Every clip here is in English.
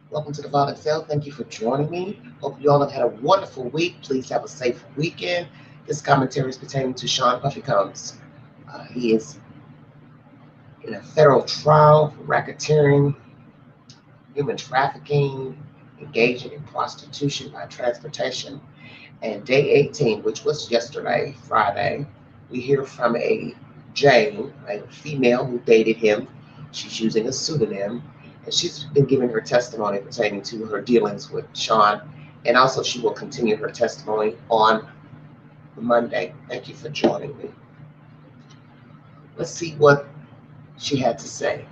Welcome to the Violent Excel. Thank you for joining me. Hope you all have had a wonderful week. Please have a safe weekend. This commentary is pertaining to Sean Puffy Combs. He is in a federal trial for racketeering, human trafficking, engaging in prostitution by transportation. And day 18, which was yesterday, Friday, we hear from a Jane, a female who dated him. She's using a pseudonym, and she's been giving her testimony pertaining to her dealings with Sean. And also, she will continue her testimony on Monday. Thank you for joining me. Let's see what she had to say.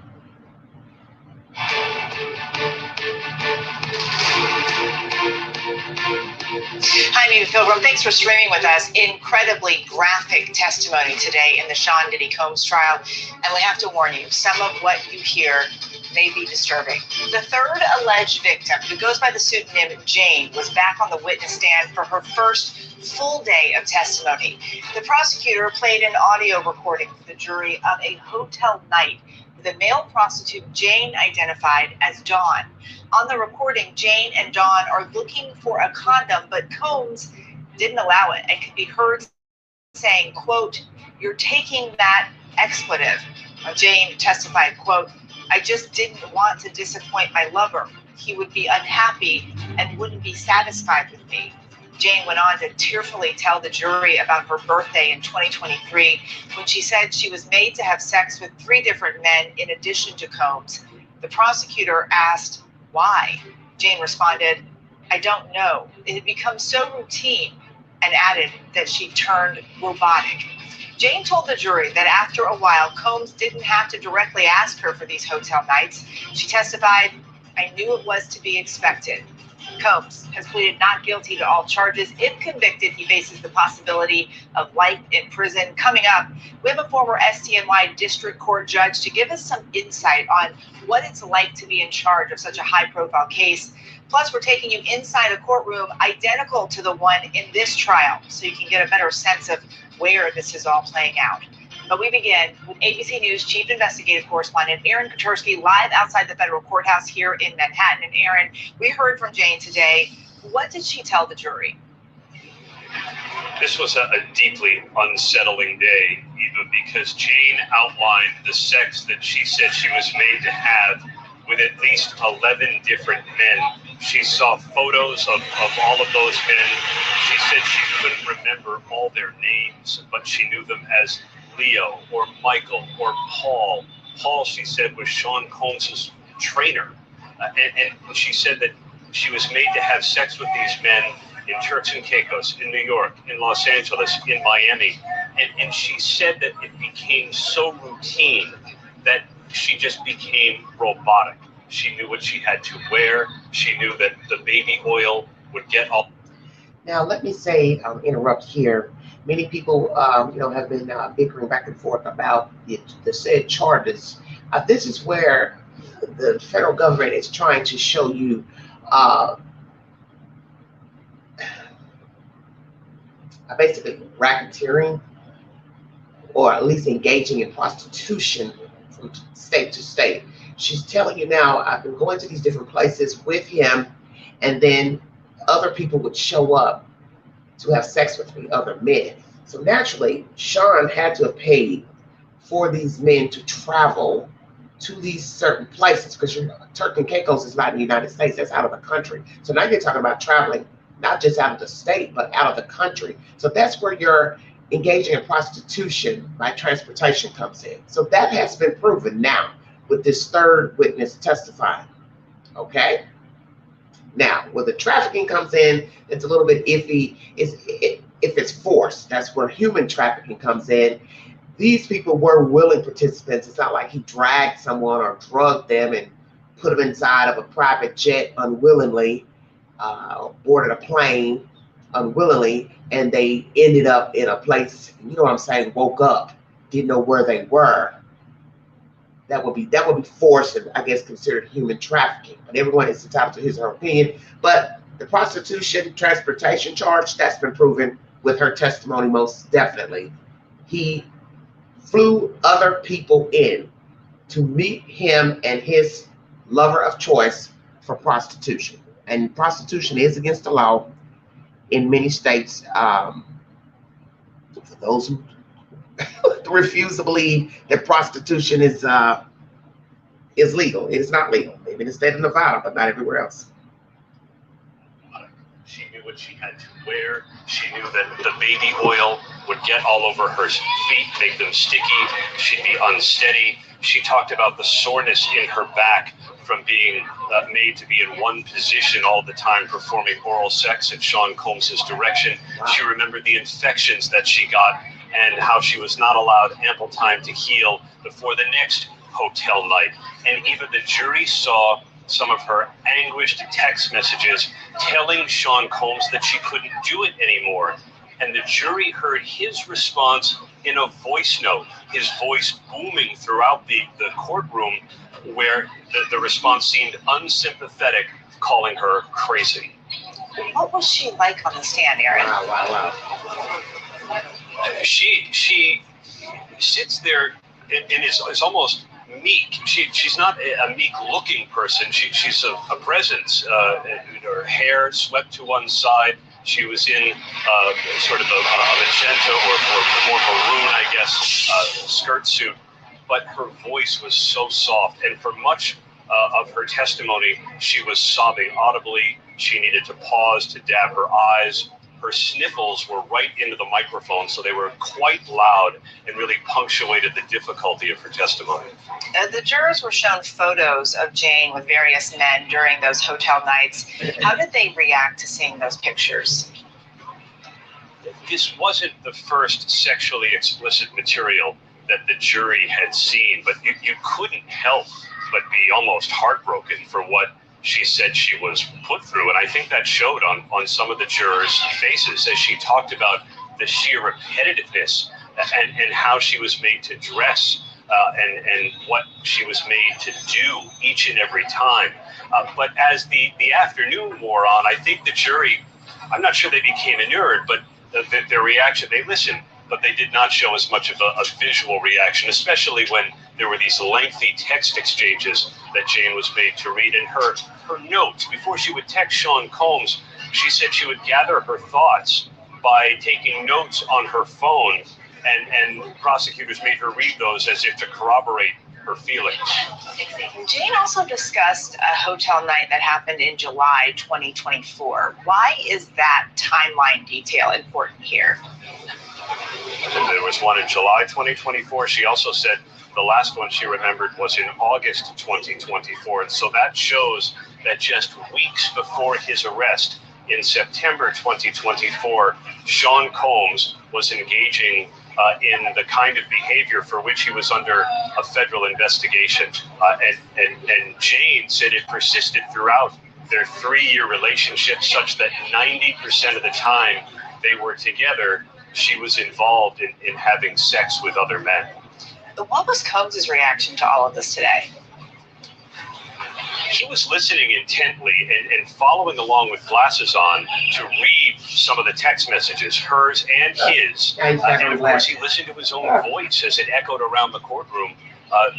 Hi, Neva Pilgrim. Thanks for streaming with us. Incredibly graphic testimony today in the Sean Diddy Combs trial. And we have to warn you, some of what you hear may be disturbing. The third alleged victim, who goes by the pseudonym Jane, was back on the witness stand for her first full day of testimony. The prosecutor played an audio recording for the jury of a hotel night with a male prostitute Jane identified as Dawn. On the recording, Jane and Dawn are looking for a condom, but Combs didn't allow it and could be heard saying, quote, "You're taking that expletive." Jane testified, quote, "I just didn't want to disappoint my lover. He would be unhappy and wouldn't be satisfied with me." Jane went on to tearfully tell the jury about her birthday in 2023 when she said she was made to have sex with 3 different men in addition to Combs. The prosecutor asked, "Why?" Jane responded, "I don't know. It had become so routine," and added that she turned robotic. Jane told the jury that after a while, Combs didn't have to directly ask her for these hotel nights. She testified, "I knew it was to be expected." Combs has pleaded not guilty to all charges. If convicted, he faces the possibility of life in prison. Coming up, we have a former SDNY district court judge to give us some insight on what it's like to be in charge of such a high-profile case. Plus, we're taking you inside a courtroom identical to the one in this trial, so you can get a better sense of where this is all playing out. But we begin with ABC News Chief Investigative Correspondent Aaron Katursky live outside the federal courthouse here in Manhattan. And Aaron, we heard from Jane today. What did she tell the jury? This was a deeply unsettling day, Eva, because Jane outlined the sex that she said she was made to have with at least 11 different men. She saw photos of all of those men. She said she couldn't remember all their names, but she knew them as Leo or Michael or Paul. Paul, she said, was Sean Combs' trainer. And she said that she was made to have sex with these men in Turks and Caicos, in New York, in Los Angeles, in Miami. And she said that it became so routine that she just became robotic. She knew what she had to wear. She knew that the baby oil would get all. Now, let me say, interrupt here. Many people, have been bickering back and forth about the said charges. This is where the federal government is trying to show you basically racketeering, or at least engaging in prostitution from state to state. She's telling you now, I've been going to these different places with him, and then other people would show up to have sex with me, other men. So naturally, Sean had to have paid for these men to travel to these certain places, because Turks and Caicos is not in the United States, that's out of the country. So now you're talking about traveling not just out of the state, but out of the country. So that's where you're engaging in prostitution by transportation comes in. So that has been proven now with this third witness testifying. Okay? Now, where the trafficking comes in, it's a little bit iffy. If it's forced, that's where human trafficking comes in. These people were willing participants. It's not like he dragged someone or drugged them and put them inside of a private jet unwillingly, boarded a plane unwillingly, and they ended up in a place, you know what I'm saying, woke up, didn't know where they were. That would be forced and I guess considered human trafficking. But everyone is entitled to his or her opinion. But the prostitution transportation charge, that's been proven with her testimony most definitely. He flew other people in to meet him and his lover of choice for prostitution. And prostitution is against the law in many states. For those who refuse to believe that prostitution is legal, it is not legal. Maybe in the state of Nevada, but not everywhere else. She knew what she had to wear. She knew that the baby oil would get all over her feet, make them sticky. She'd be unsteady. She talked about the soreness in her back from being made to be in one position all the time, performing oral sex at Sean Combs's direction. Wow. She remembered the infections that she got and how she was not allowed ample time to heal before the next hotel night. And even the jury saw some of her anguished text messages telling Sean Combs that she couldn't do it anymore. And the jury heard his response in a voice note, his voice booming throughout the courtroom, where the response seemed unsympathetic, calling her crazy. What was she like on the stand, Aaron? Wow. She sits there and is almost meek. She's not a meek-looking person. She's a presence. Her hair swept to one side. She was in sort of a magenta or more maroon, I guess, skirt suit. But her voice was so soft, and for much of her testimony, she was sobbing audibly. She needed to pause to dab her eyes. Her sniffles were right into the microphone, so they were quite loud and really punctuated the difficulty of her testimony. The jurors were shown photos of Jane with various men during those hotel nights. How did they react to seeing those pictures? This wasn't the first sexually explicit material that the jury had seen, but you couldn't help but be almost heartbroken for what she said she was put through. And I think that showed on some of the jurors' faces as she talked about the sheer repetitiveness and how she was made to dress and what she was made to do each and every time. But as the afternoon wore on, I think the jury, I'm not sure they became inured, but their reaction, they listened, but they did not show as much of a visual reaction, especially when there were these lengthy text exchanges that Jane was made to read. And her notes, before she would text Sean Combs, she said she would gather her thoughts by taking notes on her phone, and prosecutors made her read those as if to corroborate her feelings. Jane also discussed a hotel night that happened in July 2024. Why is that timeline detail important here? There was one in July 2024. She also said the last one she remembered was in August 2024. And so that shows that just weeks before his arrest in September 2024, Sean Combs was engaging in the kind of behavior for which he was under a federal investigation. And Jane said it persisted throughout their 3-year relationship, such that 90% of the time they were together, she was involved in having sex with other men. What was Combs' reaction to all of this today? He was listening intently and following along with glasses on to read some of the text messages, hers and his. And of course, he listened to his own voice as it echoed around the courtroom.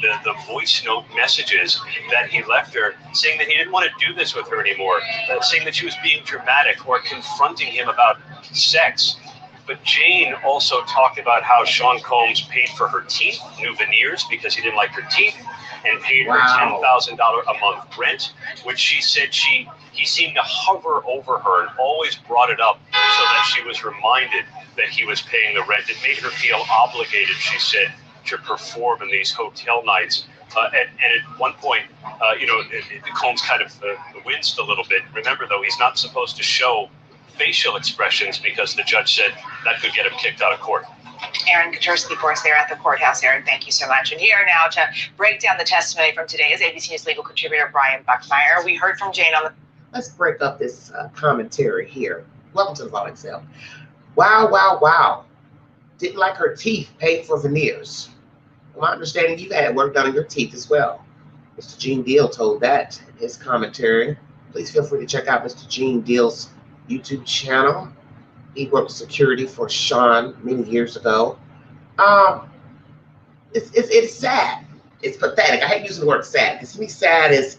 The voice note messages that he left her, saying that he didn't want to do this with her anymore, saying that she was being dramatic or confronting him about sex. But Jane also talked about how Sean Combs paid for her teeth, new veneers, because he didn't like her teeth, and paid her $10,000 a month rent, which she said he seemed to hover over her and always brought it up so that she was reminded that he was paying the rent. It made her feel obligated, she said, to perform in these hotel nights. And at one point, Combs kind of winced a little bit. Remember, though, he's not supposed to show facial expressions because the judge said that could get him kicked out of court. Aaron Katursky for us there at the courthouse. Aaron, thank you so much. And here now to break down the testimony from today is ABC News legal contributor Brian Buckmeyer. We heard from Jane on the... Let's break up this commentary here. Welcome to the law itself. Wow. Didn't like her teeth, paid for veneers. My understanding, you've had work done on your teeth as well. Mr. Gene Deal told that in his commentary. Please feel free to check out Mr. Gene Deal's YouTube channel. He worked security for Sean many years ago. It's sad. It's pathetic. I hate using the word sad, because to me sad is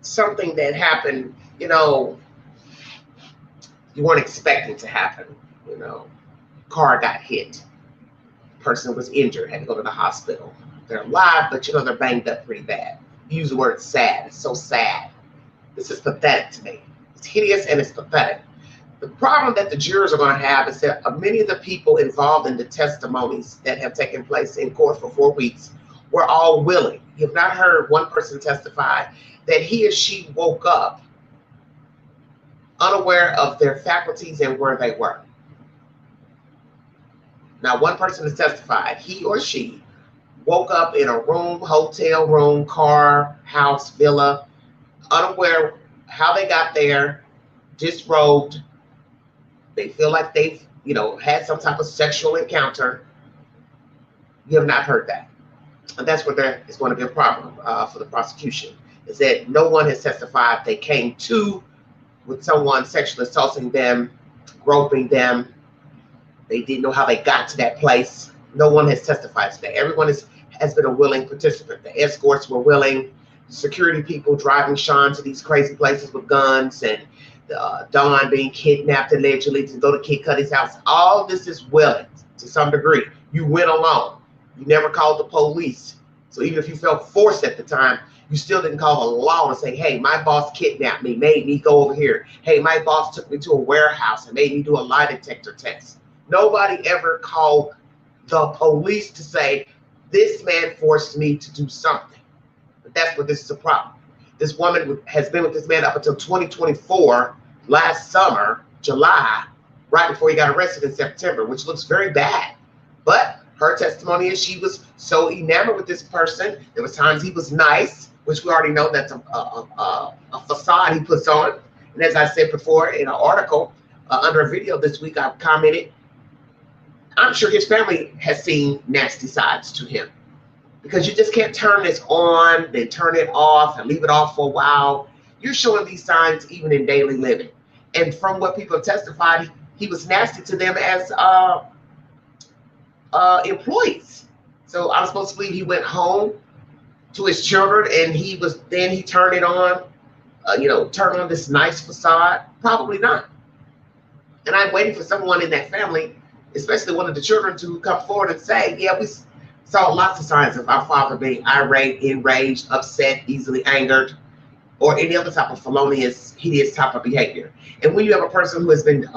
something that happened, you know, you weren't expecting to happen. You know, car got hit, person was injured, had to go to the hospital. They're alive, but you know they're banged up pretty bad. You use the word sad. It's so sad. This is pathetic to me. It's hideous and it's pathetic. The problem that the jurors are going to have is that many of the people involved in the testimonies that have taken place in court for 4 weeks were all willing. You have not heard one person testify that he or she woke up unaware of their faculties and where they were. Now, one person has testified, he or she woke up in a room, hotel room, car, house, villa, unaware how they got there, disrobed. They feel like they've, you know, had some type of sexual encounter. You have not heard that. And that's where there is going to be a problem for the prosecution, is that no one has testified they came to with someone sexually assaulting them, groping them. They didn't know how they got to that place. No one has testified to that. Everyone has been a willing participant. The escorts were willing. Security people driving Sean to these crazy places with guns, and Dawn being kidnapped allegedly to go to Kid Cudi's house. All this is willing to some degree. You went alone. You never called the police. So even if you felt forced at the time, you still didn't call the law and say, hey, my boss kidnapped me, made me go over here. Hey, my boss took me to a warehouse and made me do a lie detector test. Nobody ever called the police to say, this man forced me to do something. But that's what this is a problem. This woman has been with this man up until 2024, last summer, July, right before he got arrested in September, which looks very bad. But her testimony is she was so enamored with this person. There was times he was nice, which we already know that's a facade he puts on. And as I said before in an article under a video this week, I've commented, I'm sure his family has seen nasty sides to him, because you just can't turn this on, then turn it off and leave it off for a while. You're showing these signs even in daily living. And from what people have testified, he was nasty to them as employees. So I'm supposed to believe he went home to his children and he turned it on, turned on this nice facade. Probably not. And I'm waiting for someone in that family, especially one of the children, to come forward and say, yeah, we saw lots of signs of our father being irate, enraged, upset, easily angered, or any other type of felonious, hideous type of behavior. And when you have a person who has been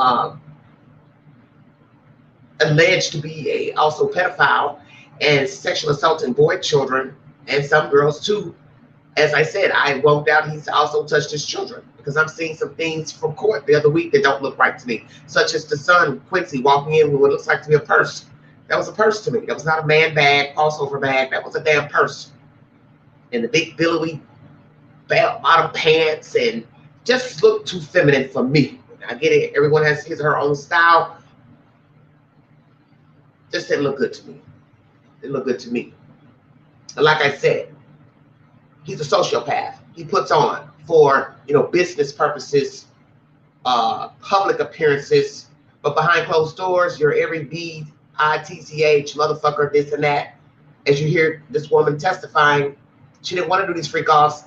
alleged to be also pedophile and sexual assaulting boy children and some girls too, as I said, I won't doubt he's also touched his children, because I'm seeing some things from court the other week that don't look right to me, such as the son, Quincy, walking in with what looks like to be a purse. That was a purse to me. That was not a man bag, crossover bag. That was a damn purse. And the big billowy bottom pants, and just looked too feminine for me. I get it. Everyone has his or her own style. Just didn't look good to me. Didn't look good to me. And like I said, he's a sociopath. He puts on for, business purposes, public appearances, but behind closed doors, you're every B-I-T-C-H, motherfucker, this and that. As you hear this woman testifying, she didn't want to do these freak offs.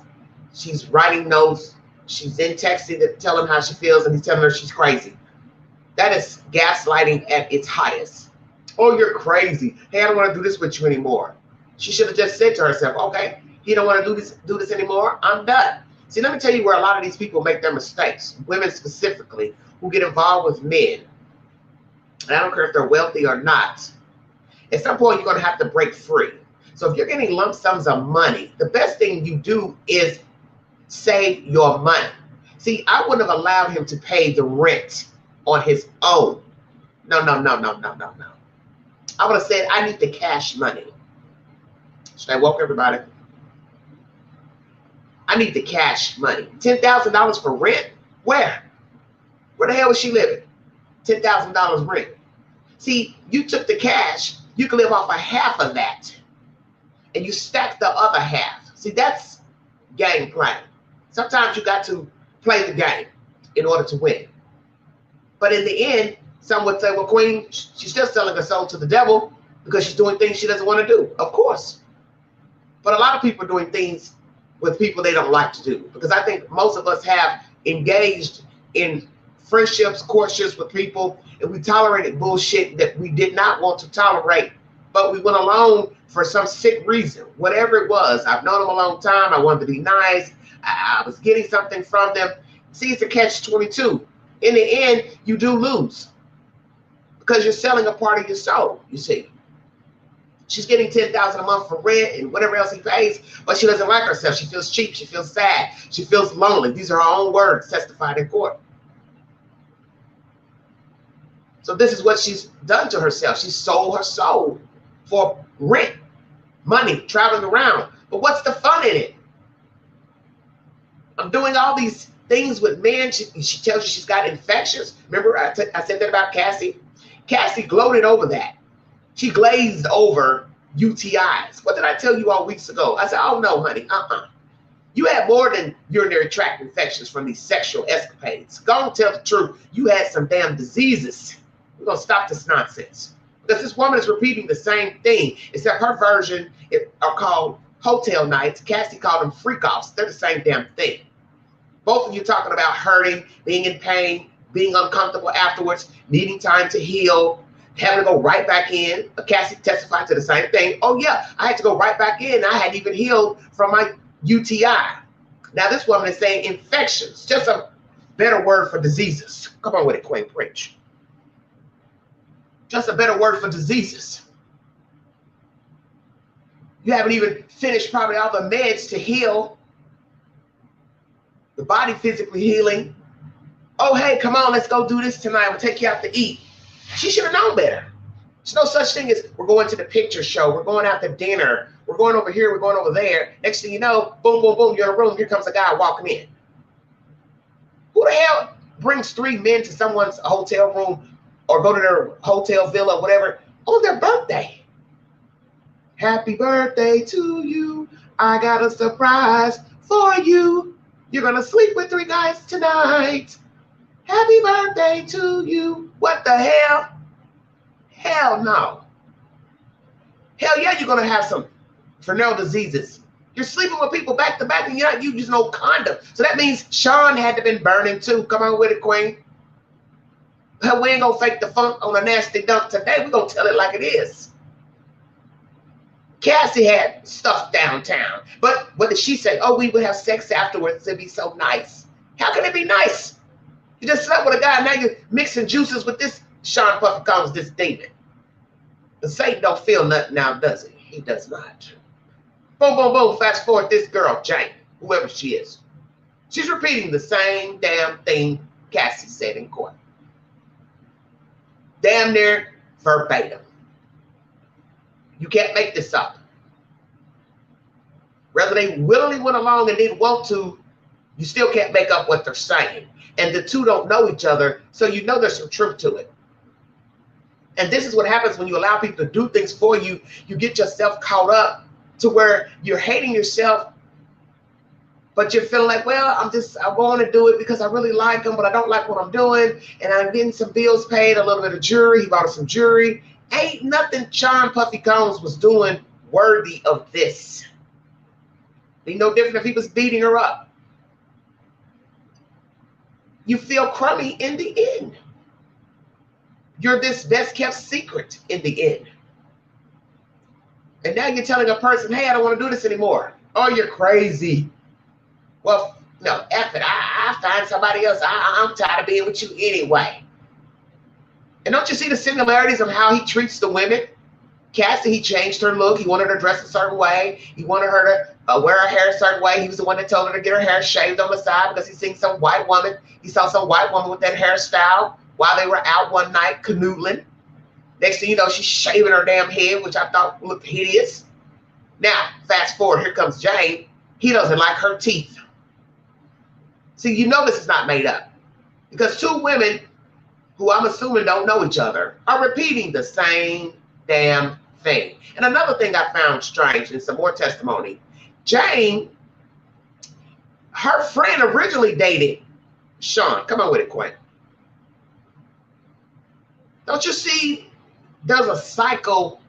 She's writing notes. She's in texting to tell him how she feels, and he's telling her she's crazy. That is gaslighting at its highest. Oh, you're crazy. Hey, I don't want to do this with you anymore. She should have just said to herself, okay, you don't want to do this anymore? I'm done. See, let me tell you where a lot of these people make their mistakes, women specifically, who get involved with men. And I don't care if they're wealthy or not. At some point, you're going to have to break free. So if you're getting lump sums of money, the best thing you do is save your money. See, I wouldn't have allowed him to pay the rent on his own. No. I would have said, I need the cash money. Should I woke everybody? I need the cash money. $10,000 for rent? Where? Where the hell was she living? $10,000 rent. See, you took the cash. You can live off of half of that. And you stack the other half. See, that's game playing. Sometimes you got to play the game in order to win. But in the end, some would say, well, Queen, she's still selling her soul to the devil because she's doing things she doesn't want to do. Of course. But a lot of people are doing things with people they don't like to do. Because I think most of us have engaged in friendships, courtships with people, and we tolerated bullshit that we did not want to tolerate, but we went along for some sick reason, whatever it was. I've known them a long time. I wanted to be nice. I was getting something from them. See, it's a catch-22. In the end, you do lose because you're selling a part of your soul, you see. She's getting $10,000 a month for rent and whatever else he pays, but she doesn't like herself. She feels cheap. She feels sad. She feels lonely. These are her own words testified in court. So this is what she's done to herself. She sold her soul for rent, money, traveling around. But what's the fun in it? I'm doing all these things with men. She tells you she's got infections. Remember I said that about Cassie? Cassie gloated over that. She glazed over UTIs. What did I tell you all weeks ago? I said, oh no, honey, You had more than urinary tract infections from these sexual escapades. Go and tell the truth. You had some damn diseases. We're going to stop this nonsense. Because this woman is repeating the same thing, except her version are called hotel nights. Cassie called them freak-offs. They're the same damn thing. Both of you talking about hurting, being in pain, being uncomfortable afterwards, needing time to heal, having to go right back in. Cassie testified to the same thing. Oh yeah, I had to go right back in. I hadn't even healed from my UTI. Now this woman is saying infections, just a better word for diseases. Come on with it, Queen Preach. Just a better word for diseases. You haven't even finished probably all the meds to heal. The body physically healing. Oh, hey, come on, let's go do this tonight. We'll take you out to eat. She should have known better. There's no such thing as we're going to the picture show. We're going out to dinner. We're going over here. We're going over there. Next thing you know, boom, boom, boom, you're in a room. Here comes a guy walking in. Who the hell brings 3 men to someone's hotel room or go to their hotel villa, whatever, on their birthday? Happy birthday to you. I got a surprise for you. You're going to sleep with 3 guys tonight. Happy birthday to you. What the hell? Hell no. Hell yeah, you're going to have some venereal diseases. You're sleeping with people back to back and you're not using no condom. So that means Sean had to been burning too. Come on with it, Queen. We ain't going to fake the funk on a nasty dunk today. We're going to tell it like it is. Cassie had stuff downtown. But what did she say? Oh, we would have sex afterwards. It'd be so nice. How can it be nice? You just slept with a guy, now you're mixing juices with this. Sean Puffy calls this demon. The Satan don't feel nothing now, does he? He does not. Boom, boom, boom. Fast forward this girl, Jane, whoever she is. She's repeating the same damn thing Cassie said in court. Damn near verbatim. You can't make this up. Whether they willingly went along and didn't want to, you still can't make up what they're saying. And the two don't know each other, so you know there's some truth to it. And this is what happens when you allow people to do things for you. You get yourself caught up to where you're hating yourself, but you're feeling like, well, I'm going to do it because I really like him, but I don't like what I'm doing. And I'm getting some bills paid, a little bit of jewelry. He bought us some jewelry. Ain't nothing Sean Puffy Combs was doing worthy of this. Be no different if he was beating her up. You feel crummy in the end. You're this best kept secret in the end. And now you're telling a person, hey, I don't want to do this anymore. Oh, you're crazy. Well, no, F it. I find somebody else. I'm tired of being with you anyway. And don't you see the similarities of how he treats the women? Cassie, he changed her look. He wanted her dressed a certain way. He wanted her to wear her hair a certain way. He was the one that told her to get her hair shaved on the side because he seen some white woman. He saw some white woman with that hairstyle while they were out one night canoodling. Next thing you know, she's shaving her damn head, which I thought looked hideous. Now, fast forward, here comes Jane. He doesn't like her teeth. See, you know this is not made up. Because 2 women who I'm assuming don't know each other are repeating the same damn thing. And another thing I found strange in some more testimony, Jane, her friend originally dated Sean. Come on with it, Quinn. Don't you see there's a cycle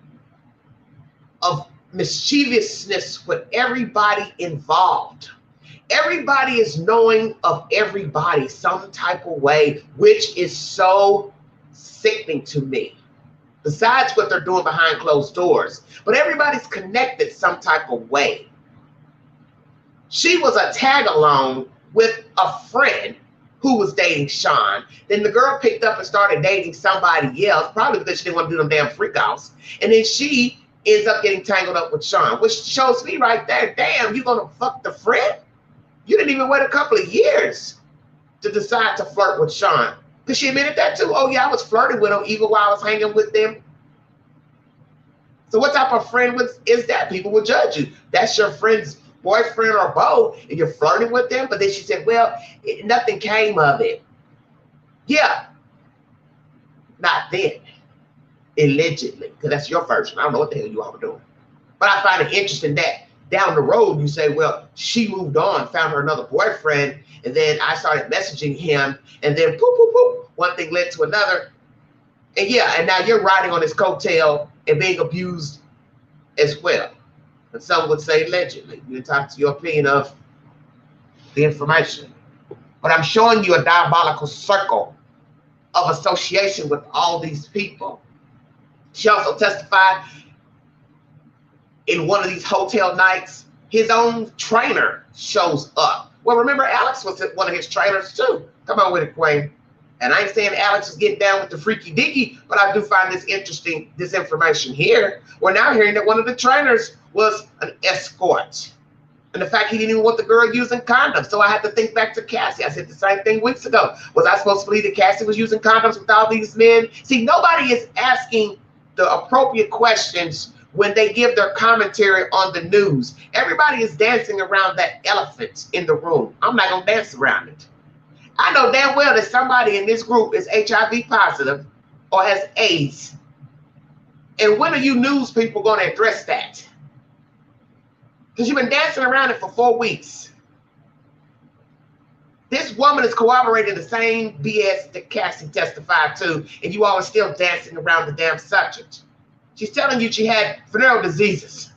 of mischievousness with everybody involved? everybody is knowing of everybody some type of way, which is so sickening to me. Besides what they're doing behind closed doors, but everybody's connected some type of way. She was a tag along with a friend who was dating Sean. Then the girl picked up and started dating somebody else, probably because she didn't want to do them damn freak offs. And then she ends up getting tangled up with Sean, which shows me right there, damn, you gonna fuck the friend? You didn't even wait a couple of years to decide to flirt with Sean. Because she admitted that too. Oh yeah, I was flirting with him even while I was hanging with them. So what type of friend is that? People will judge you. That's your friend's boyfriend or beau, and you're flirting with them. But then she said, well, nothing came of it. Yeah. Not then. Allegedly. Because that's your version. I don't know what the hell you all were doing. But I find it interesting that down the road you say, well, she moved on, found her another boyfriend, and then I started messaging him, and then poop, poop, poop, one thing led to another. And yeah, and now you're riding on his coattail and being abused as well. And some would say allegedly. You're entitled to your opinion of the information. But I'm showing you a diabolical circle of association with all these people. She also testified in one of these hotel nights, his own trainer shows up. Well, remember, Alex was one of his trainers too. Come on with it, Queen. And I ain't saying Alex is getting down with the freaky deaky, but I do find this interesting, this information here. We're now hearing that one of the trainers was an escort. And the fact he didn't even want the girl using condoms. So I had to think back to Cassie. I said the same thing weeks ago. Was I supposed to believe that Cassie was using condoms with all these men? See, nobody is asking the appropriate questions when they give their commentary on the news. Everybody is dancing around that elephant in the room. I'm not going to dance around it. I know damn well that somebody in this group is HIV positive or has AIDS. And when are you news people going to address that? Because you've been dancing around it for 4 weeks. This woman is corroborating the same BS that Cassie testified to, and you all are still dancing around the damn subject. She's telling you she had venereal diseases.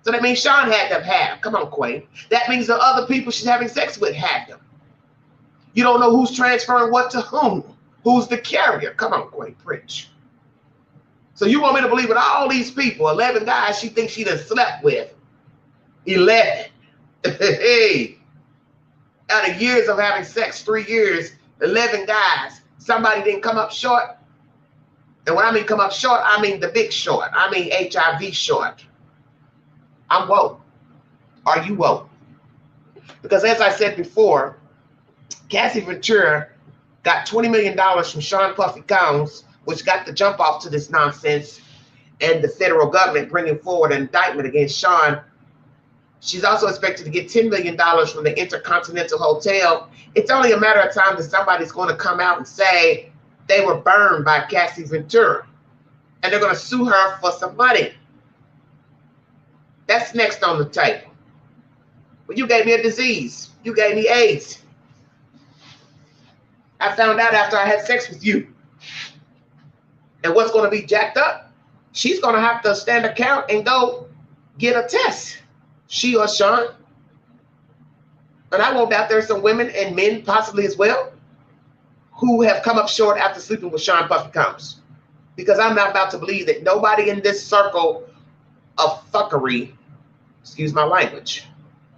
So that means Sean had them have. Come on, Queen. That means the other people she's having sex with had them. You don't know who's transferring what to whom. Who's the carrier? Come on, Queen, preach. So you want me to believe with all these people, 11 guys she thinks she done slept with. 11. Hey. Out of years of having sex, 3 years, 11 guys. Somebody didn't come up short. And when I mean come up short, I mean the big short. I mean HIV short. I'm woke. Are you woke? Because as I said before, Cassie Ventura got $20 million from Sean Puffy Combs, which got the jump off to this nonsense, and the federal government bringing forward an indictment against Sean. She's also expected to get $10 million from the Intercontinental Hotel. It's only a matter of time that somebody's going to come out and say they were burned by Cassie Ventura, and they're going to sue her for some money. That's next on the table. Well, you gave me a disease. You gave me AIDS. I found out after I had sex with you. And what's going to be jacked up? She's going to have to stand account and go get a test. She or Sean. And I won't doubt there's some women and men possibly as well who have come up short after sleeping with Sean Puffy Combs. Because I'm not about to believe that nobody in this circle of fuckery, excuse my language,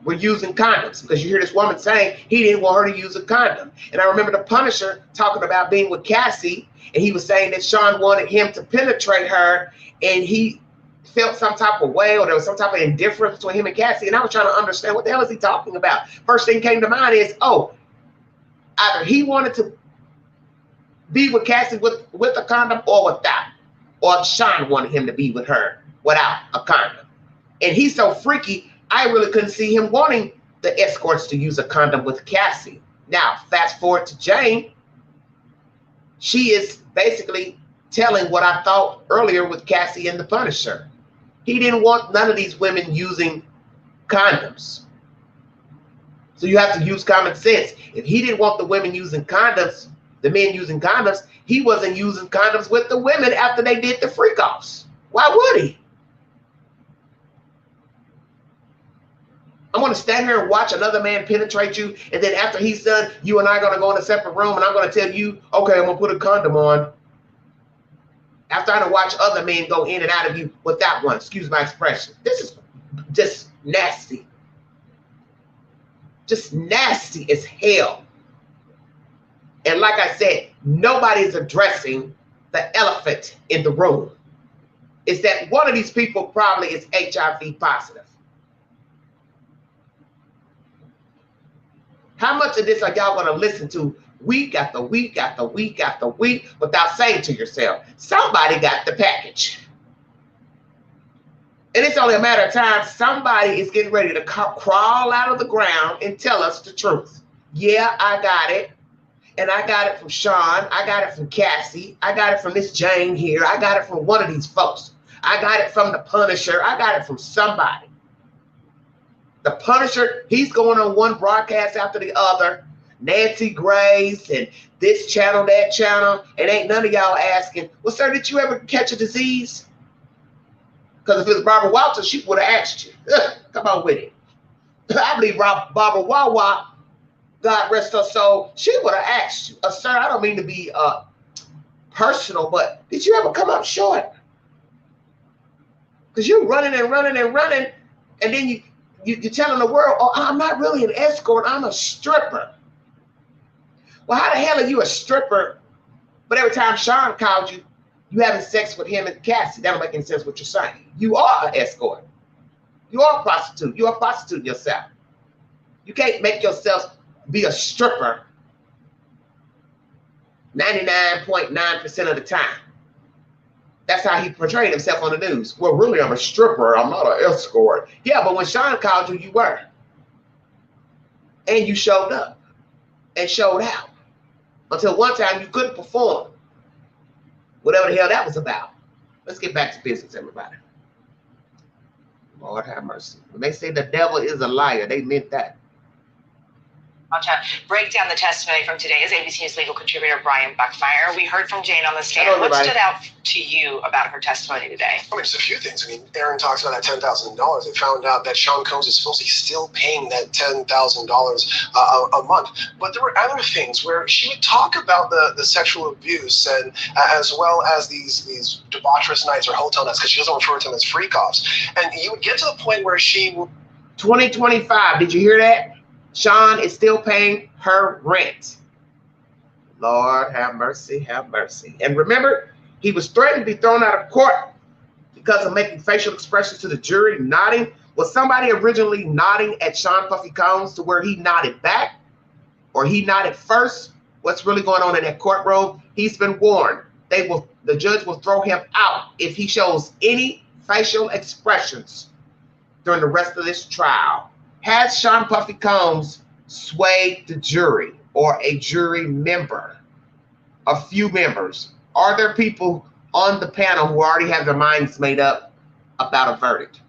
were using condoms. Because you hear this woman saying he didn't want her to use a condom. And I remember the Punisher talking about being with Cassie, and he was saying that Sean wanted him to penetrate her, and he felt some type of way, or there was some type of indifference between him and Cassie. And I was trying to understand, what the hell is he talking about? First thing came to mind is, oh, either he wanted to be with Cassie with a condom or without, or Sean wanted him to be with her without a condom. And he's so freaky, I really couldn't see him wanting the escorts to use a condom with Cassie. Now, fast forward to Jane. She is basically telling what I thought earlier with Cassie and the Punisher. He didn't want none of these women using condoms. So you have to use common sense. If he didn't want the women using condoms, the men using condoms, he wasn't using condoms with the women after they did the freak-offs. Why would he? I'm going to stand here and watch another man penetrate you, and then after he's done, you and I are going to go in a separate room, and I'm going to tell you, okay, I'm going to put a condom on. After I watch other men go in and out of you without one. Excuse my expression. This is just nasty. Just nasty as hell. And like I said, nobody's addressing the elephant in the room. It's that one of these people probably is HIV positive. How much of this are y'all going to listen to week after week after week after week without saying to yourself, somebody got the package? And it's only a matter of time somebody is getting ready to crawl out of the ground and tell us the truth. Yeah, I got it. And I got it from Sean. I got it from Cassie. I got it from Miss Jane here. I got it from one of these folks. I got it from the Punisher. I got it from somebody. The Punisher, he's going on one broadcast after the other. Nancy Grace and this channel, that channel. And ain't none of y'all asking, well, sir, did you ever catch a disease? Because if it was Barbara Walters, she would have asked you. Come on with it. I believe Barbara Wawa, God rest her soul, she would have asked you, sir, I don't mean to be personal, but did you ever come up short? Because you're running and running and running, and then you're telling the world, oh, I'm not really an escort, I'm a stripper. Well, how the hell are you a stripper, but every time Sean called you, you having sex with him and Cassie? That don't make any sense what you're saying. You are an escort. You are a prostitute. You are prostituting yourself. You can't make yourself be a stripper 99.9% of the time. That's how he portrayed himself on the news. Well, really, I'm a stripper. I'm not an escort. Yeah, but when Sean called you, you were. And you showed up and showed out. Until one time you couldn't perform. Whatever the hell that was about. Let's get back to business, everybody. Lord have mercy. When they say the devil is a liar, they meant that. I'll break down the testimony from today's ABC News legal contributor Brian Buckmeyer. We heard from Jane on the stand. Hello, what stood out to you about her testimony today? I mean, just a few things. I mean, Aaron talks about that $10,000. They found out that Sean Combs is supposedly still paying that $10,000 a month. But there were other things where she would talk about the sexual abuse and as well as these debaucherous nights or hotel nights, because she doesn't refer to them as freak-offs. And you would get to the point where she would... 2025, did you hear that? Sean is still paying her rent. Lord have mercy, have mercy. And remember, he was threatened to be thrown out of court because of making facial expressions to the jury, nodding. Was somebody originally nodding at Sean Puffy Combs to where he nodded back? Or he nodded first? What's really going on in that courtroom? He's been warned. The judge will throw him out if he shows any facial expressions during the rest of this trial. Has Sean Puffy Combs swayed the jury or a jury member? A few members. Are there people on the panel who already have their minds made up about a verdict?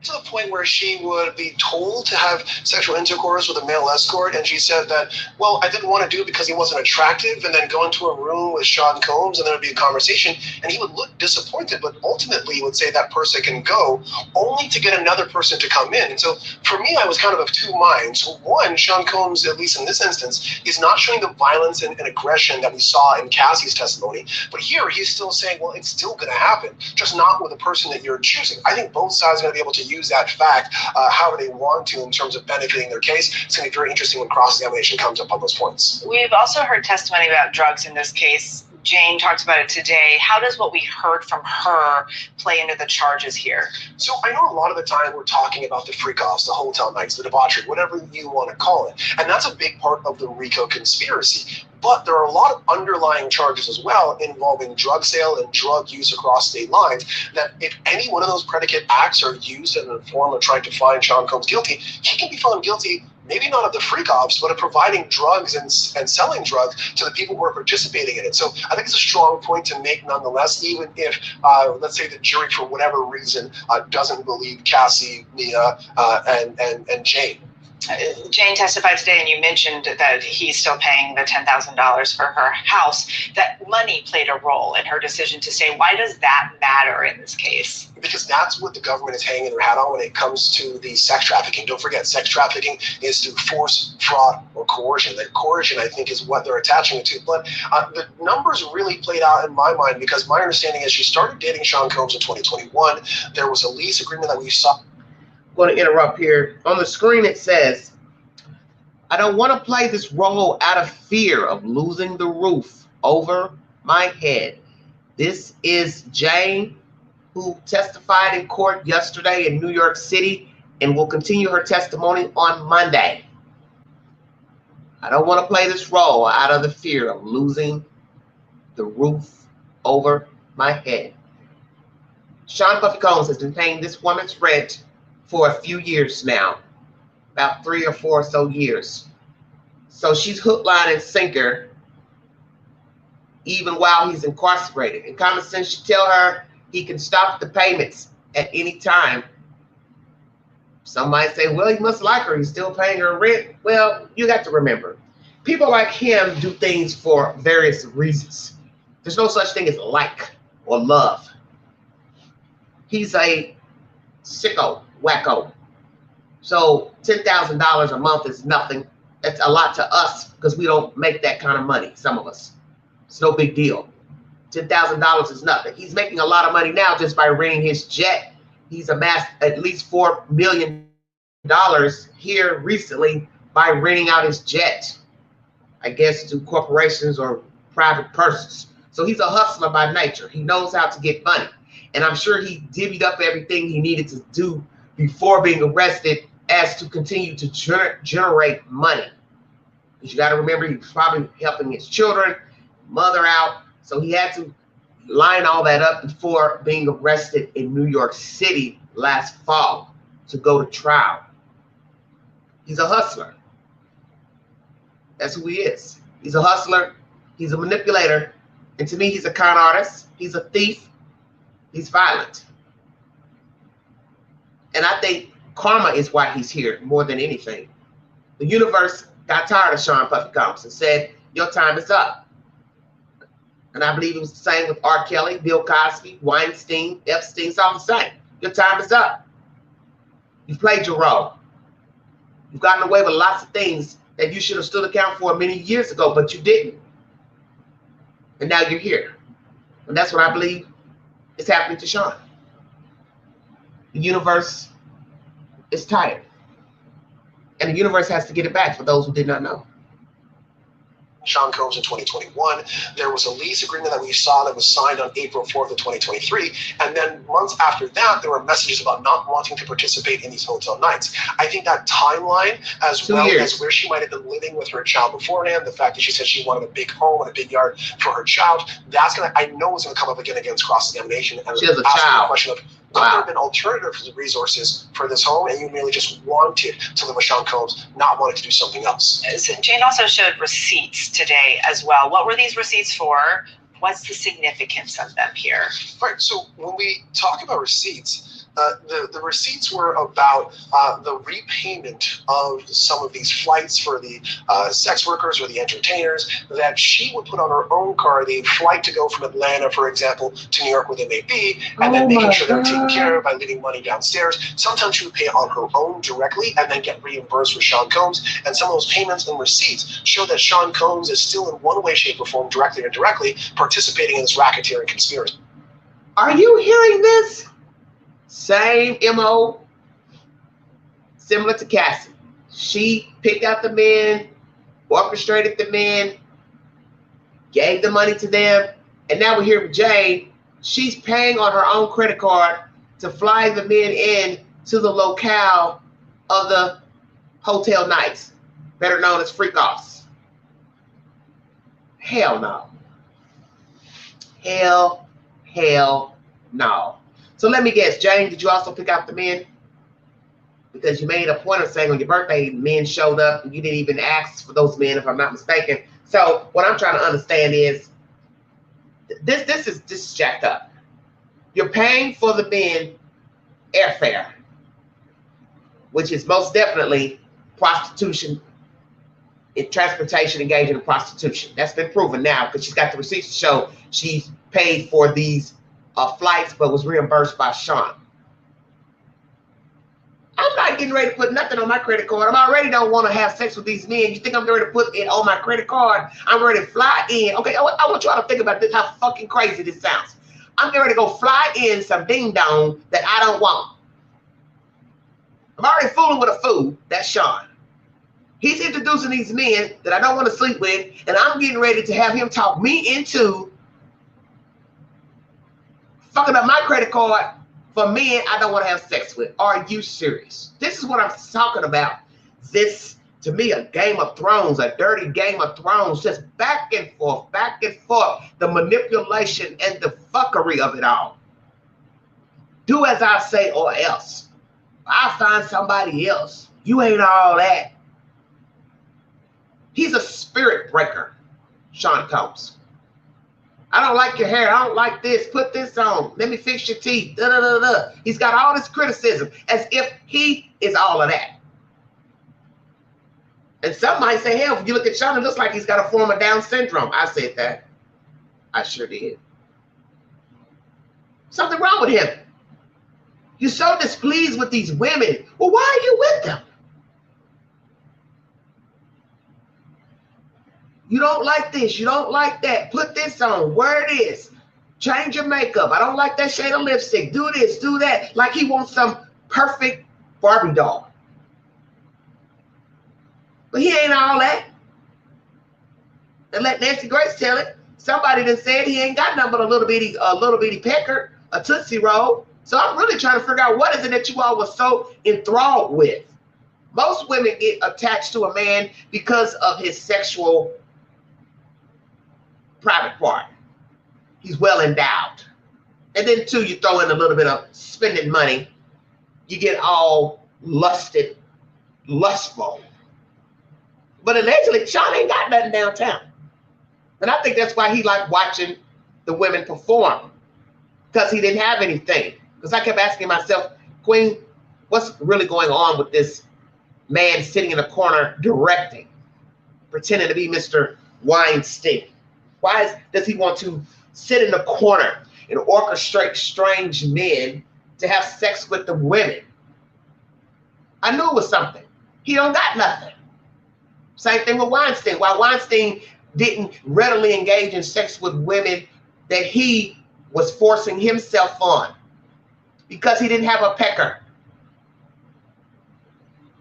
To the point where she would be told to have sexual intercourse with a male escort, and she said that, well, I didn't want to do it because he wasn't attractive, and then go into a room with Sean Combs, and there would be a conversation, and he would look disappointed, but ultimately he would say that person can go, only to get another person to come in. And so for me, I was kind of two minds. One, Sean Combs, at least in this instance, is not showing the violence and aggression that we saw in Cassie's testimony, but here he's still saying, well, it's still going to happen, just not with the person that you're choosing. I think both sides are going to be able to use that fact however they want to in terms of benefiting their case. It's going to be very interesting when cross-examination comes up on those points. We've also heard testimony about drugs in this case. Jane talked about it today. How does what we heard from her play into the charges here? So I know a lot of the time we're talking about the freak-offs, the hotel nights, the debauchery, whatever you want to call it. And that's a big part of the RICO conspiracy. But there are a lot of underlying charges as well involving drug sale and drug use across state lines that if any one of those predicate acts are used in the form of trying to find Sean Combs guilty, he can be found guilty maybe not of the freak-offs, but of providing drugs and selling drugs to the people who are participating in it. So I think it's a strong point to make nonetheless, even if, let's say the jury, for whatever reason, doesn't believe Cassie, Mia, and Jane. Jane testified today, and you mentioned that he's still paying the $10,000 for her house. That money played a role in her decision to stay. Why does that matter in this case? Because that's what the government is hanging their hat on when it comes to the sex trafficking. Don't forget, sex trafficking is through force, fraud, or coercion. That coercion, I think, is what they're attaching it to. But the numbers really played out in my mind, because my understanding is she started dating Sean Combs in 2021. There was a lease agreement that we saw. I'm going to interrupt here. On the screen it says, I don't want to play this role out of fear of losing the roof over my head. This is Jane, who testified in court yesterday in New York City and will continue her testimony on Monday. I don't want to play this role out of the fear of losing the roof over my head. Sean Puffy Combs has been paying this woman's rent for a few years now, about 3 or 4 or so years. So she's hook, line, and sinker even while he's incarcerated. And common sense should tell her he can stop the payments at any time. Some might say, well, he must like her. He's still paying her rent. Well, you got to remember, people like him do things for various reasons. There's no such thing as like or love. He's a sicko, wacko. So $10,000 a month is nothing. That's a lot to us because we don't make that kind of money, some of us. It's no big deal. $10,000 is nothing. He's making a lot of money now just by renting his jet. He's amassed at least $4 million here recently by renting out his jet, I guess, to corporations or private persons. So he's a hustler by nature. He knows how to get money. And I'm sure he divvied up everything he needed to do before being arrested as to continue to generate money. Because you got to remember, he was probably helping his children, mother out. So he had to line all that up before being arrested in New York City last fall to go to trial. He's a hustler. That's who he is. He's a hustler. He's a manipulator. And to me, he's a con artist. He's a thief. He's violent. And I think karma is why he's here more than anything. The universe got tired of Sean Puffy Combs and said, your time is up. And I believe it was the same with R. Kelly, Bill Cosby, Weinstein, Epstein. It's all the same. Your time is up. You've played your role. You've gotten away with lots of things that you should have stood account for many years ago, but you didn't. And now you're here. And that's what I believe is happening to Sean. The universe is tired. And the universe has to get it back for those who did not know. Sean Combs in 2021. There was a lease agreement that we saw that was signed on April 4th of 2023. And then months after that, there were messages about not wanting to participate in these hotel nights. I think that timeline, as well as where she might have been living with her child beforehand, the fact that she said she wanted a big home and a big yard for her child, that's going to, I know it's going to come up again against cross-examination. And she has a child. The question of, would there have been alternative resources for this home, and you merely just wanted to live with Sean Combs, not wanted to do something else? So Jane also showed receipts today as well. What were these receipts for? What's the significance of them here? Right. So when we talk about receipts, the receipts were about the repayment of some of these flights for the sex workers or the entertainers that she would put on her own card, the flight to go from Atlanta, for example, to New York, where they may be, and then making sure they're taken care of by leaving money downstairs. Sometimes she would pay on her own directly and then get reimbursed with Sean Combs. And some of those payments and receipts show that Sean Combs is still in one way, shape, or form, directly or indirectly, participating in this racketeering conspiracy. Are you hearing this? Same MO, similar to Cassie. She picked out the men, orchestrated the men, gave the money to them, and now we're here with Jane. She's paying on her own credit card to fly the men in to the locale of the hotel nights, better known as freak-offs. Hell no. Hell no. So let me guess, Jane, did you also pick out the men? Because you made a point of saying on your birthday, men showed up and you didn't even ask for those men, if I'm not mistaken. So what I'm trying to understand is, this is jacked up. You're paying for the men airfare, which is most definitely prostitution, in transportation, engaging in prostitution. That's been proven now because she's got the receipts to show she's paid for these flights but was reimbursed by Sean. I'm not getting ready to put nothing on my credit card. I already don't want to have sex with these men. You think I'm ready to put it on my credit card? I'm ready to fly in. Okay, I want y'all to think about this, how fucking crazy this sounds. I'm getting ready to go fly in some ding-dong that I don't want. I'm already fooling with a fool. That's Sean. He's introducing these men that I don't want to sleep with, and I'm getting ready to have him talk me into fucking up my credit card for men I don't want to have sex with. Are you serious? This is what I'm talking about. This, to me, a Game of Thrones, a dirty Game of Thrones, just back and forth, the manipulation and the fuckery of it all. Do as I say or else. I'll find somebody else. You ain't all that. He's a spirit breaker, Sean Combs. I don't like your hair. I don't like this. Put this on. Let me fix your teeth. Da, da, da, da. He's got all this criticism as if he is all of that. And some might say, hell, if you look at Sean, it looks like he's got a form of Down syndrome. I said that. I sure did. Something wrong with him. You're so displeased with these women. Well, why are you with them? You don't like this. You don't like that. Put this on. Wear this. Change your makeup. I don't like that shade of lipstick. Do this. Do that. Like he wants some perfect Barbie doll. But he ain't all that. And let Nancy Grace tell it. Somebody done said he ain't got nothing but a little bitty pecker, a Tootsie Roll. So I'm really trying to figure out what is it that you all were so enthralled with. Most women get attached to a man because of his sexual private part. He's well endowed. And then too, you throw in a little bit of spending money. You get all lustful. But allegedly, Sean ain't got nothing downtown. And I think that's why he liked watching the women perform. Because he didn't have anything. Because I kept asking myself, Queen, what's really going on with this man sitting in a corner directing, pretending to be Mr. Weinstein? Why does he want to sit in the corner and orchestrate strange men to have sex with the women? I knew it was something. He don't got nothing. Same thing with Weinstein. Why Weinstein didn't readily engage in sex with women that he was forcing himself on. Because he didn't have a pecker.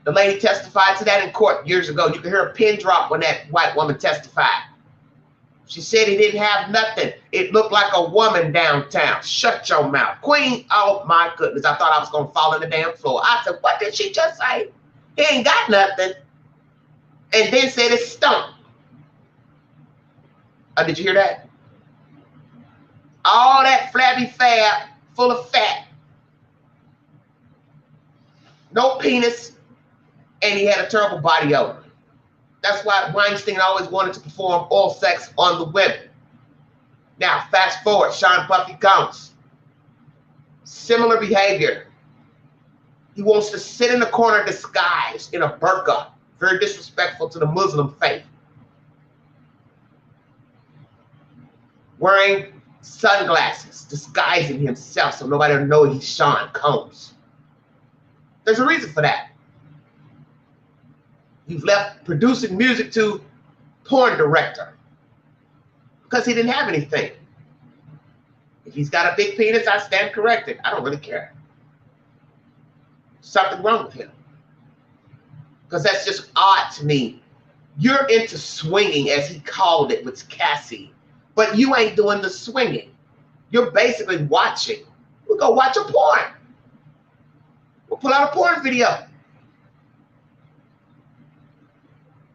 The lady testified to that in court years ago. You can hear a pin drop when that white woman testified. She said he didn't have nothing. It looked like a woman downtown. Shut your mouth. Queen, oh my goodness. I thought I was going to fall on the damn floor. I said, what did she just say? He ain't got nothing. And then said it stunk. Oh, did you hear that? All that flabby fab full of fat. No penis. And he had a terrible body odor. That's why Weinstein always wanted to perform oral sex on the women. Now, fast forward, Sean Puffy Combs. Similar behavior. He wants to sit in the corner disguised in a burqa. Very disrespectful to the Muslim faith. Wearing sunglasses, disguising himself so nobody will know he's Sean Combs. There's a reason for that. You've left producing music to porn director because he didn't have anything. If he's got a big penis, I stand corrected. I don't really care. Something wrong with him. Because that's just odd to me. You're into swinging, as he called it with Cassie, but you ain't doing the swinging. You're basically watching. We'll go watch a porn. We'll pull out a porn video.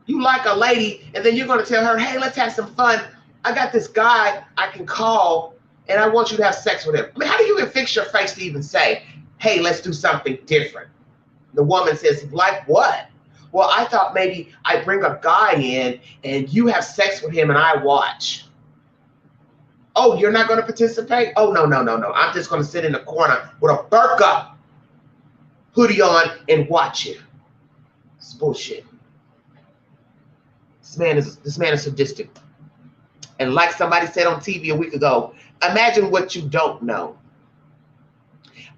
You like a lady, and then you're going to tell her, hey, let's have some fun. I got this guy I can call, and I want you to have sex with him. I mean, how do you even fix your face to even say, hey, let's do something different? The woman says, like what? Well, I thought maybe I bring a guy in, and you have sex with him, and I watch. Oh, you're not going to participate? Oh, no. I'm just going to sit in the corner with a burqa hoodie on and watch you. It's bullshit. This man is sadistic. And like somebody said on TV a week ago, imagine what you don't know.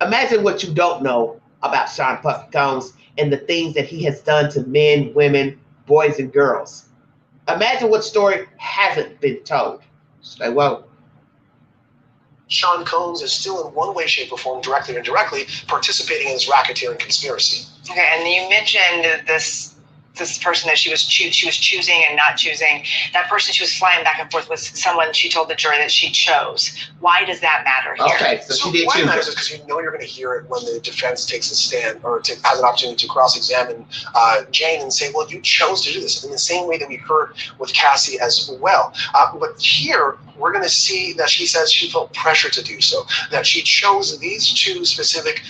Imagine what you don't know about Sean Puffy Combs and the things that he has done to men, women, boys, and girls. Imagine what story hasn't been told. Stay woke. Sean Combs is still in one way, shape, or form, directly or indirectly, participating in this racketeering conspiracy. Okay, and you mentioned this person that she was choosing and not choosing. That person she was flying back and forth with someone she told the jury that she chose. Why does that matter here? Okay, so she did why choose it matters her. is because you know you're going to hear it when the defense takes a stand or has an opportunity to cross-examine Jane and say, well, you chose to do this, in the same way that we heard with Cassie as well. But here, we're going to see that she says she felt pressure to do so, that she chose these two specific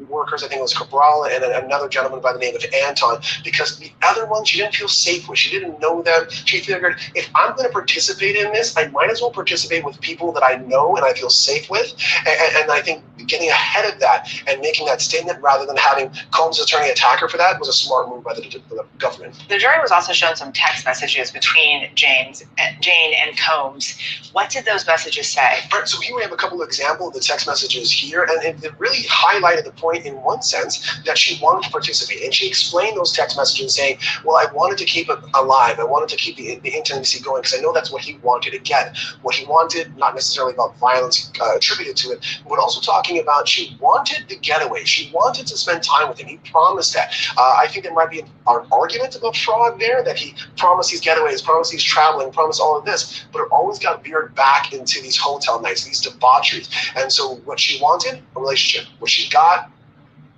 workers, I think it was Cabral and another gentleman by the name of Anton, because the other one she didn't feel safe with. She didn't know them. She figured, if I'm going to participate in this, I might as well participate with people that I know and I feel safe with. And I think getting ahead of that and making that statement rather than having Combs' attorney attack her for that was a smart move by the government. The jury was also shown some text messages between Jane and Combs. What did those messages say? Right, so here we have a couple of examples of the text messages here, and it really highlighted the point in one sense that she wanted to participate. And she explained those text messages saying, well, I wanted to keep it alive. I wanted to keep the intimacy going because I know that's what he wanted. Again, what he wanted, not necessarily about violence attributed to it, but also talking about she wanted the getaway. She wanted to spend time with him. He promised that. I think there might be an argument about fraud there, that he promised these getaways, promised these traveling, promised all of this, but it always got veered back into these hotel nights, these debaucheries. And so what she wanted, a relationship. What she got,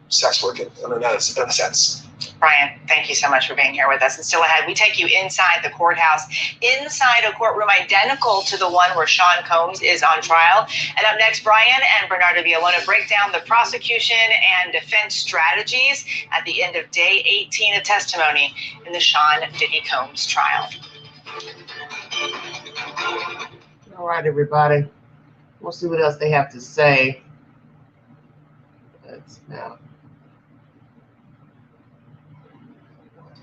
sex working, in a sense. Brian, thank you so much for being here with us. And still ahead, we take you inside the courthouse, inside a courtroom identical to the one where Sean Combs is on trial. And up next, Brian and Bernardo Villalona break down the prosecution and defense strategies at the end of day 18 of testimony in the Sean Diddy Combs trial. All right, everybody. We'll see what else they have to say. Let's now.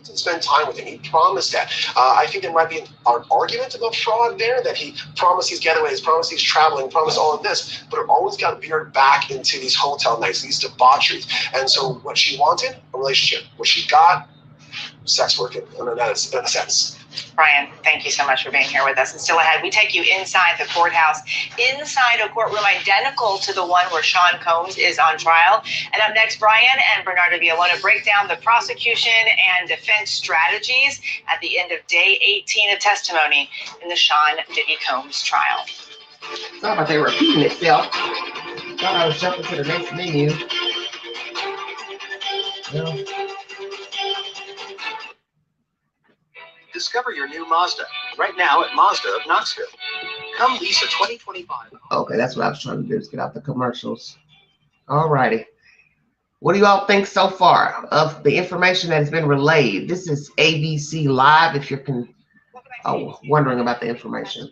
To spend time with him. He promised that. I think there might be an argument about fraud there, that he promised these getaways, promised these traveling, promised all of this, but it always got veered back into these hotel nights, these debaucheries. And so what she wanted, a relationship. What she got, sex working, in a sense. Brian, thank you so much for being here with us. And still ahead, we take you inside the courthouse, inside a courtroom identical to the one where Sean Combs is on trial. And up next, Brian and Bernardo Villalona break down the prosecution and defense strategies at the end of day 18 of testimony in the Sean Diddy Combs trial. Sorry about they repeating itself. Thought I was jumping to the next menu. No. Discover your new Mazda right now at Mazda of Knoxville. Come lease a 2025. Okay, that's what I was trying to do, is get out the commercials. All righty. What do you all think so far of the information that has been relayed? This is ABC Live, if you're wondering about the information.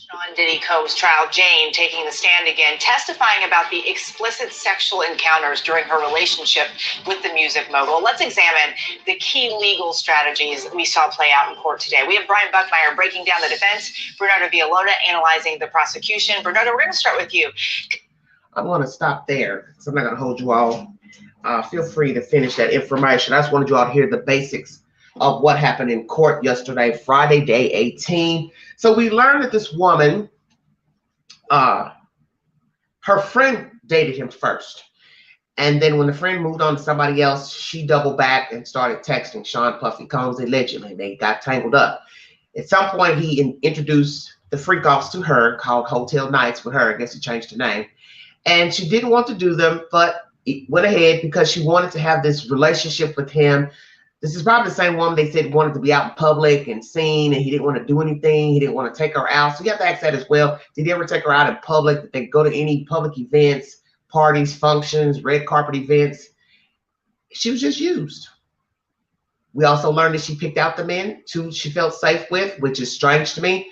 Sean Diddy Combs trial, Jane taking the stand again, testifying about the explicit sexual encounters during her relationship with the music mogul. Let's examine the key legal strategies we saw play out in court today. We have Brian Buckmeyer breaking down the defense, Bernardo Villalona analyzing the prosecution. Bernardo, we're going to start with you. I'm going to stop there, so I'm not going to hold you all. Feel free to finish that information. I just wanted you all to hear the basics of what happened in court yesterday, Friday, day 18. So we learned that this woman, her friend dated him first. And then when the friend moved on to somebody else, she doubled back and started texting Sean Puffy Combs allegedly. They got tangled up. At some point, he introduced the freak-offs to her, called Hotel Nights with her. I guess he changed her name. And she didn't want to do them, but it went ahead because she wanted to have this relationship with him. This is probably the same woman they said wanted to be out in public and seen, and he didn't want to do anything. He didn't want to take her out. So you have to ask that as well. Did he ever take her out in public? Did they go to any public events, parties, functions, red carpet events? She was just used. We also learned that she picked out the men she felt safe with, which is strange to me.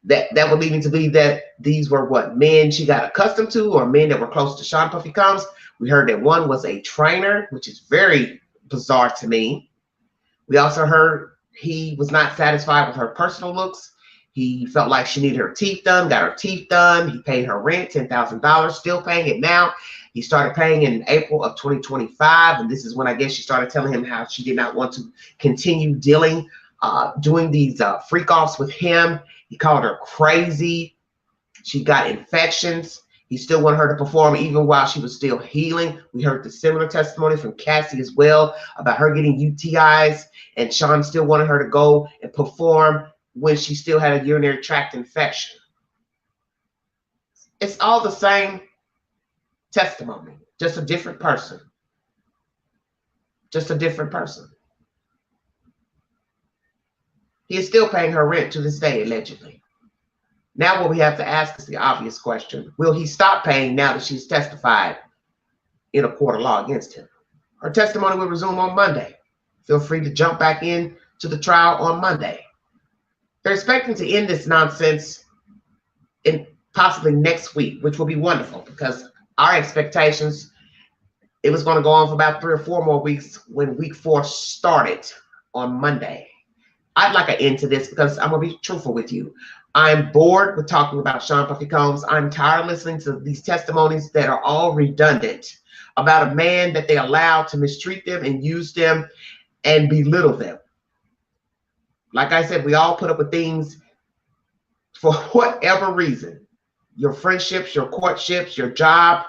That would lead me to believe that these were what men she got accustomed to, or men that were close to Sean Puffy Combs. We heard that one was a trainer, which is very, bizarre to me. We also heard he was not satisfied with her personal looks. He felt like she needed her teeth done, got her teeth done. He paid her rent, $10,000, still paying it now. He started paying in April of 2025. And this is when I guess she started telling him how she did not want to continue doing these freak offs with him. He called her crazy. She got infections. He still wanted her to perform even while she was still healing. We heard the similar testimony from Cassie as well about her getting UTIs, and Sean still wanted her to go and perform when she still had a urinary tract infection. It's all the same testimony, just a different person. Just a different person. He is still paying her rent to this day, allegedly. Now what we have to ask is the obvious question. Will he stop paying now that she's testified in a court of law against him? Her testimony will resume on Monday. Feel free to jump back in to the trial on Monday. They're expecting to end this nonsense in possibly next week, which will be wonderful because our expectations, it was going to go on for about 3 or 4 more weeks when week 4 started on Monday. I'd like an end to this because I'm going to be truthful with you. I'm bored with talking about Sean Puffy Combs. I'm tired of listening to these testimonies that are all redundant about a man that they allow to mistreat them and use them and belittle them. Like I said, we all put up with things for whatever reason. Your friendships, your courtships, your job.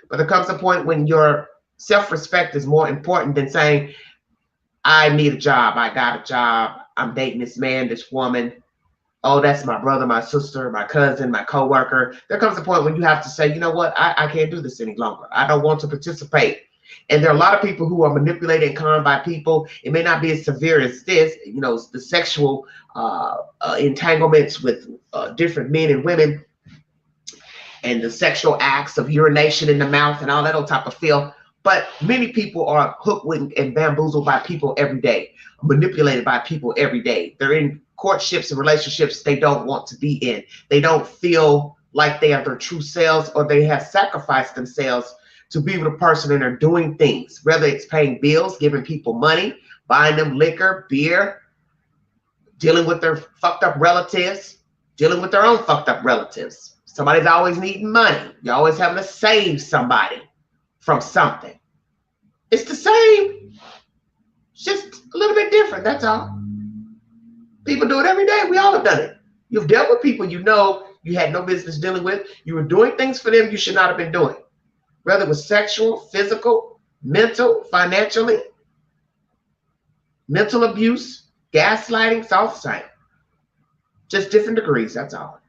But there comes a point when your self-respect is more important than saying, I need a job, I got a job, I'm dating this man, this woman. Oh, that's my brother, my sister, my cousin, my coworker. There comes a point when you have to say, you know what, I can't do this any longer. I don't want to participate. And there are a lot of people who are manipulated and conned by people. It may not be as severe as this, you know, the sexual entanglements with different men and women and the sexual acts of urination in the mouth and all that old type of feel. But many people are hoodwinked and bamboozled by people every day, manipulated by people every day. They're in courtships and relationships they don't want to be in. They don't feel like they are their true selves, or they have sacrificed themselves to be with a person and are doing things, whether it's paying bills, giving people money, buying them liquor, beer, dealing with their fucked up relatives, dealing with their own fucked up relatives. Somebody's always needing money. You're always having to save somebody from something. It's the same, it's just a little bit different, that's all. People do it every day. We all have done it. You've dealt with people you know you had no business dealing with. You were doing things for them you should not have been doing. Whether it was sexual, physical, mental, financially, mental abuse, gaslighting, it's all the same. Just different degrees, that's all.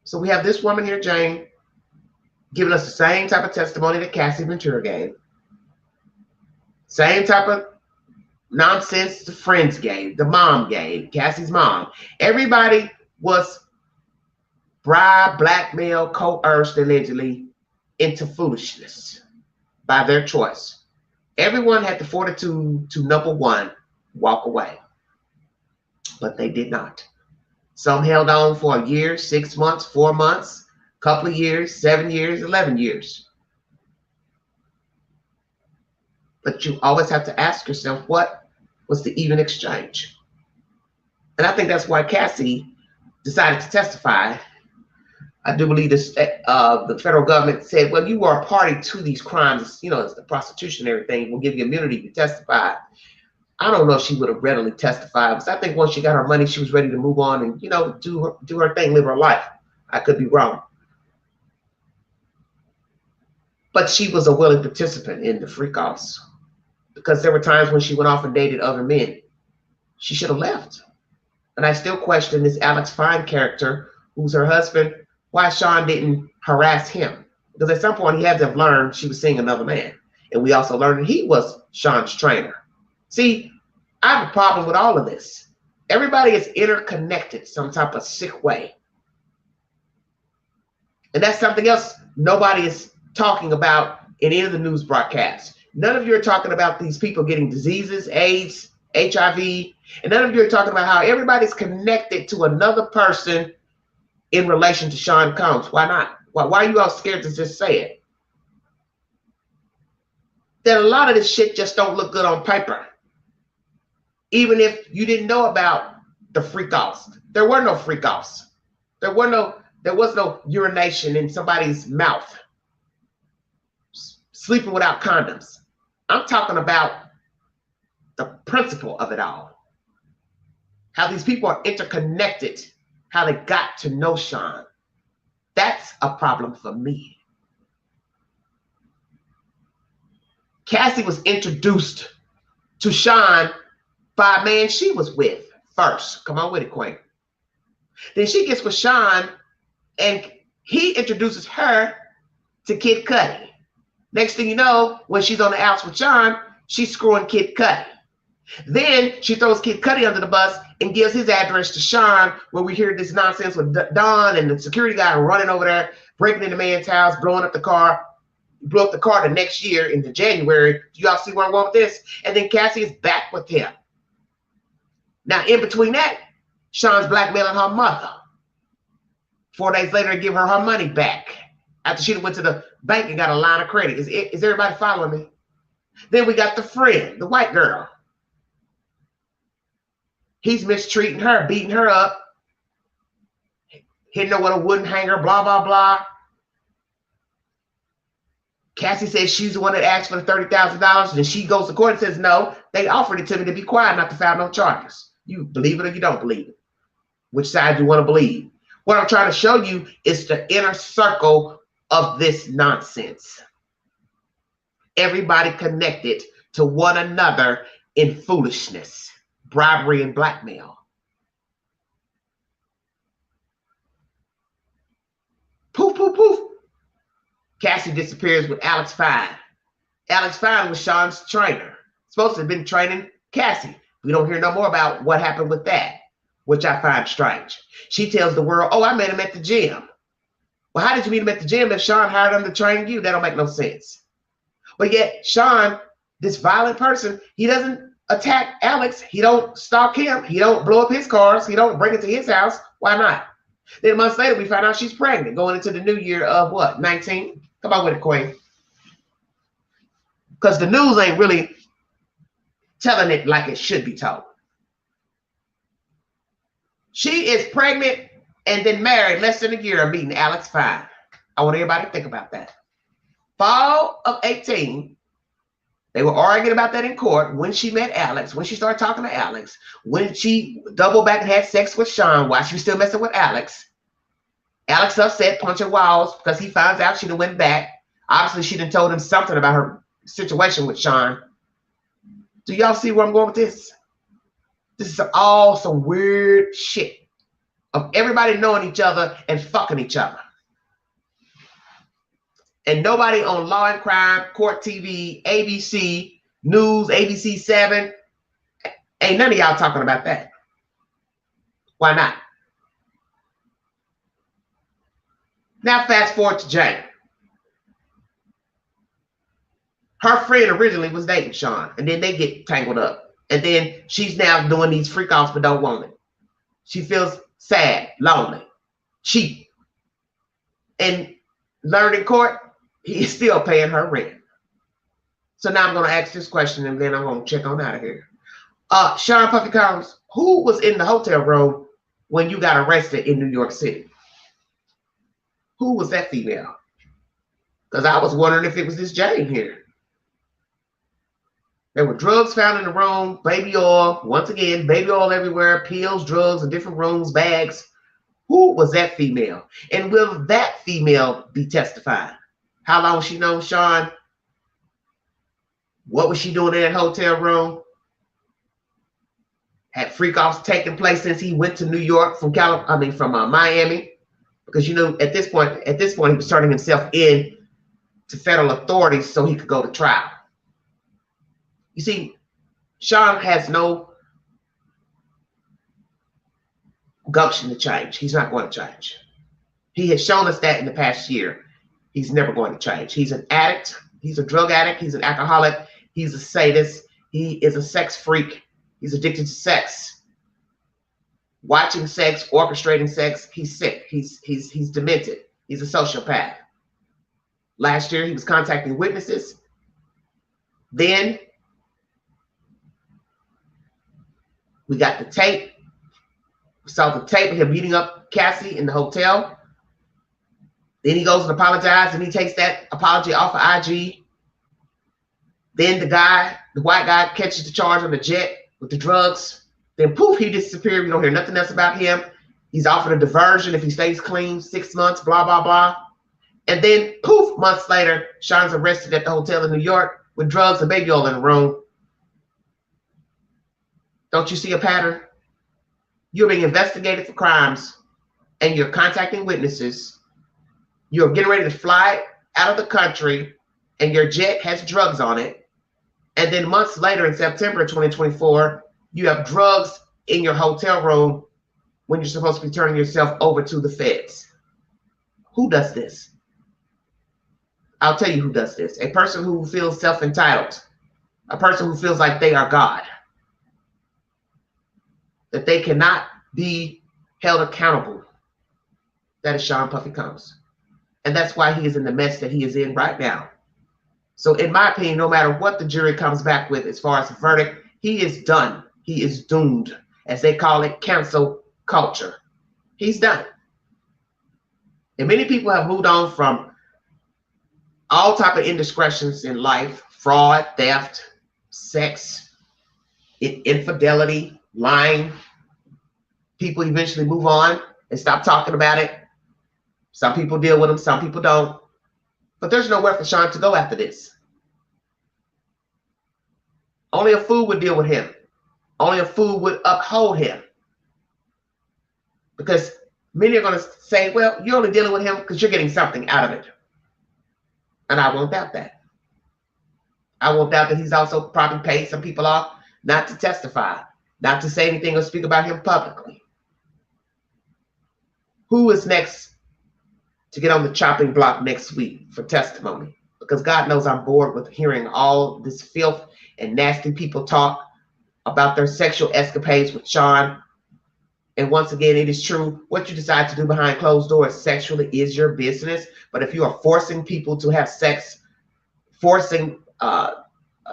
So we have this woman here, Jane, giving us the same type of testimony that Cassie Ventura gave. Same type of nonsense the friends gave, the mom gave, Cassie's mom. Everybody was bribed, blackmailed, coerced, allegedly, into foolishness by their choice. Everyone had the fortitude to, number one, walk away. But they did not. Some held on for a year, 6 months, 4 months, couple of years, 7 years, 11 years. But you always have to ask yourself, what was the even exchange? And I think that's why Cassie decided to testify. I do believe this, the federal government said, well, you were a party to these crimes, you know, it's the prostitution and everything, we'll give you immunity to testify. I don't know if she would have readily testified, because I think once she got her money, she was ready to move on and, you know, do her thing, live her life. I could be wrong. But she was a willing participant in the freak-offs, because there were times when she went off and dated other men. She should have left. And I still question this Alex Fine character, who's her husband, why Sean didn't harass him. Because at some point he had to have learned she was seeing another man. And we also learned that he was Sean's trainer. See, I have a problem with all of this. Everybody is interconnected some type of sick way. And that's something else nobody is talking about in any of the news broadcasts. None of you are talking about these people getting diseases, AIDS, HIV, and none of you are talking about how everybody's connected to another person in relation to Sean Combs. Why not? Why are you all scared to just say it? that a lot of this shit just don't look good on paper. Even if you didn't know about the freak-offs. There were no freak-offs. There was no urination in somebody's mouth. Sleeping without condoms. I'm talking about the principle of it all. How these people are interconnected. How they got to know Sean. That's a problem for me. Cassie was introduced to Sean by a man she was with first. Come on with it, Queen. Then she gets with Sean and he introduces her to Kid Cudi. Next thing you know, when she's on the outs with Sean, she's screwing Kid Cudi. Then she throws Kid Cudi under the bus and gives his address to Sean, where we hear this nonsense with Don and the security guy running over there, breaking into the man's house, blowing up the car. Blew up the car the next year into January. Do y'all see where I'm going with this? And then Cassie is back with him. Now, in between that, Sean's blackmailing her mother. 4 days later, they give her her money back after she went to the bank and got a line of credit. Is everybody following me? Then we got the friend, the white girl. He's mistreating her, beating her up, hitting her with a wooden hanger, blah, blah, blah. Cassie says she's the one that asked for the $30,000, and she goes to court and says, no, they offered it to me to be quiet, not to file no charges. You believe it or you don't believe it. Which side you want to believe? What I'm trying to show you is the inner circle of this nonsense. Everybody connected to one another in foolishness, bribery, and blackmail. Poof, poof, poof. Cassie disappears with Alex Fine. Alex Fine was Sean's trainer. Supposed to have been training Cassie. We don't hear no more about what happened with that, which I find strange. She tells the world, oh, I met him at the gym. Well, how did you meet him at the gym if Sean hired him to train you? That don't make no sense. But yet Sean, this violent person, he doesn't attack Alex. He don't stalk him. He don't blow up his cars. He don't bring it to his house. Why not? Then months later, we find out she's pregnant, going into the new year of what, 19? Come on with it, Queen. Because the news ain't really telling it like it should be told. She is pregnant and then married less than a year of meeting Alex Fine. I want everybody to think about that. Fall of 18, they were arguing about that in court when she met Alex, when she started talking to Alex, when she doubled back and had sex with Sean while she was still messing with Alex. Alex upset, punching walls because he finds out she done went back. Obviously, she done told him something about her situation with Sean. Do y'all see where I'm going with this? This is all some weird shit of everybody knowing each other and fucking each other. And nobody on Law and Crime, Court TV, ABC, News, ABC 7, ain't none of y'all talking about that. Why not? Now fast forward to Jane. Her friend originally was dating Sean, and then they get tangled up. And then she's now doing these freak-offs but don't want it. She feels sad, lonely, cheap. And learned in court, he is still paying her rent. So now I'm going to ask this question, and then I'm going to check on out of here. Sean Puffy Collins, who was in the hotel room when you got arrested in New York City? Who was that female? Because I was wondering if it was this Jane here. There were drugs found in the room, baby oil, once again, baby oil everywhere, pills, drugs in different rooms, bags. Who was that female? And will that female be testifying? How long was she known Sean? What was she doing in that hotel room? Had freak-offs taken place since he went to New York from Miami? Because you know, at this point, he was turning himself in to federal authorities so he could go to trial. You see, Sean has no gumption to change. He's not going to change. He has shown us that in the past year. He's never going to change. He's an addict. He's a drug addict. He's an alcoholic. He's a sadist. He is a sex freak. He's addicted to sex. Watching sex, orchestrating sex. He's sick. He's demented. He's a sociopath. Last year, he was contacting witnesses. Then we got the tape. We saw the tape of him beating up Cassie in the hotel. Then he goes and apologizes, and he takes that apology off of IG. Then the white guy, catches the charge on the jet with the drugs. Then poof, he disappeared. We don't hear nothing else about him. He's offered a diversion if he stays clean, 6 months, blah, blah, blah. And then poof, months later, Sean's arrested at the hotel in New York with drugs and baby oil in the room. Don't you see a pattern? You're being investigated for crimes, and you're contacting witnesses. You're getting ready to fly out of the country, and your jet has drugs on it. And then months later, in September 2024, you have drugs in your hotel room when you're supposed to be turning yourself over to the feds. Who does this? I'll tell you who does this. A person who feels self-entitled. A person who feels like they are God. That they cannot be held accountable. That is Sean Puffy Combs. And that's why he is in the mess that he is in right now. So in my opinion, no matter what the jury comes back with as far as the verdict, he is done. He is doomed. As they call it, cancel culture. He's done. And many people have moved on from all type of indiscretions in life, fraud, theft, sex, infidelity, lying. People eventually move on and stop talking about it. Some people deal with them, some people don't. But there's nowhere for Sean to go after this. Only a fool would deal with him. Only a fool would uphold him. Because many are going to say, well, you're only dealing with him because you're getting something out of it. And I won't doubt that. I won't doubt that he's also probably paid some people off not to testify, not to say anything or speak about him publicly. Who is next to get on the chopping block next week for testimony? Because God knows I'm bored with hearing all this filth and nasty people talk about their sexual escapades with Sean. And once again, it is true. What you decide to do behind closed doors sexually is your business. But if you are forcing people to have sex, forcing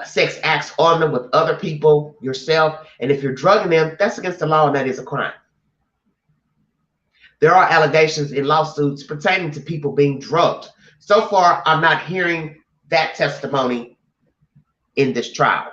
sex acts on them with other people, yourself, and if you're drugging them, that's against the law, and that is a crime. There are allegations in lawsuits pertaining to people being drugged. So far, I'm not hearing that testimony in this trial.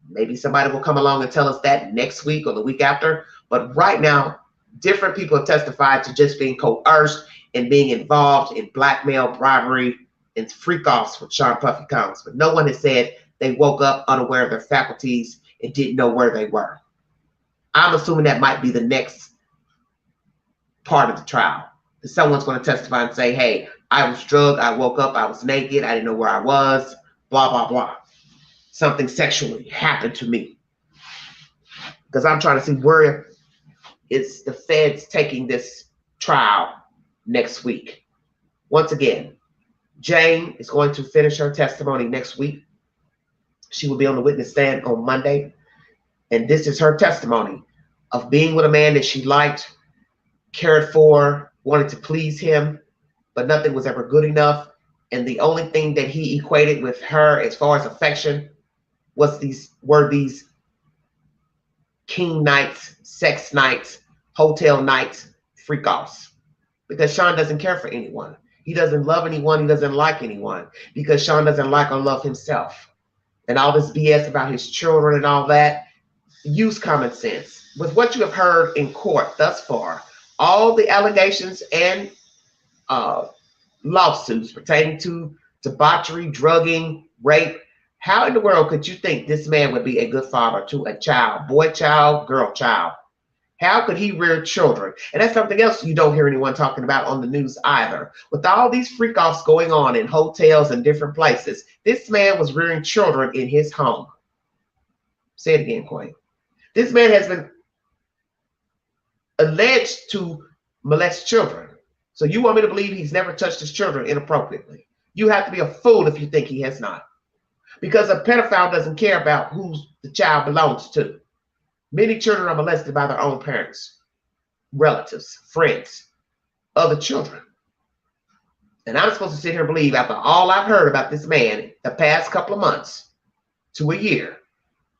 Maybe somebody will come along and tell us that next week or the week after. But right now, different people have testified to just being coerced and being involved in blackmail, bribery, and freak-offs with Sean Puffy Combs. But no one has said they woke up unaware of their faculties and didn't know where they were. I'm assuming that might be the next part of the trial. Someone's going to testify and say, hey, I was drugged, I woke up, I was naked, I didn't know where I was, blah, blah, blah. Something sexually happened to me. Because I'm trying to see where is the feds taking this trial next week. Once again, Jane is going to finish her testimony next week. She will be on the witness stand on Monday. And this is her testimony of being with a man that she liked, cared for, wanted to please him, but nothing was ever good enough. And the only thing that he equated with her as far as affection were these king nights, sex nights, hotel nights, freak-offs. Because Sean doesn't care for anyone. He doesn't love anyone. He doesn't like anyone. Because Sean doesn't like or love himself. And all this BS about his children and all that, use common sense. With what you have heard in court thus far, all the allegations and lawsuits pertaining to debauchery, drugging, rape, how in the world could you think this man would be a good father to a child, boy child, girl child? How could he rear children? And that's something else you don't hear anyone talking about on the news either. With all these freak-offs going on in hotels and different places, this man was rearing children in his home. Say it again, Queen. This man has been alleged to molest children. So you want me to believe he's never touched his children inappropriately? You have to be a fool if you think he has not. Because a pedophile doesn't care about who the child belongs to. Many children are molested by their own parents, relatives, friends, other children. And I'm supposed to sit here and believe, after all I've heard about this man the past couple of months, to a year,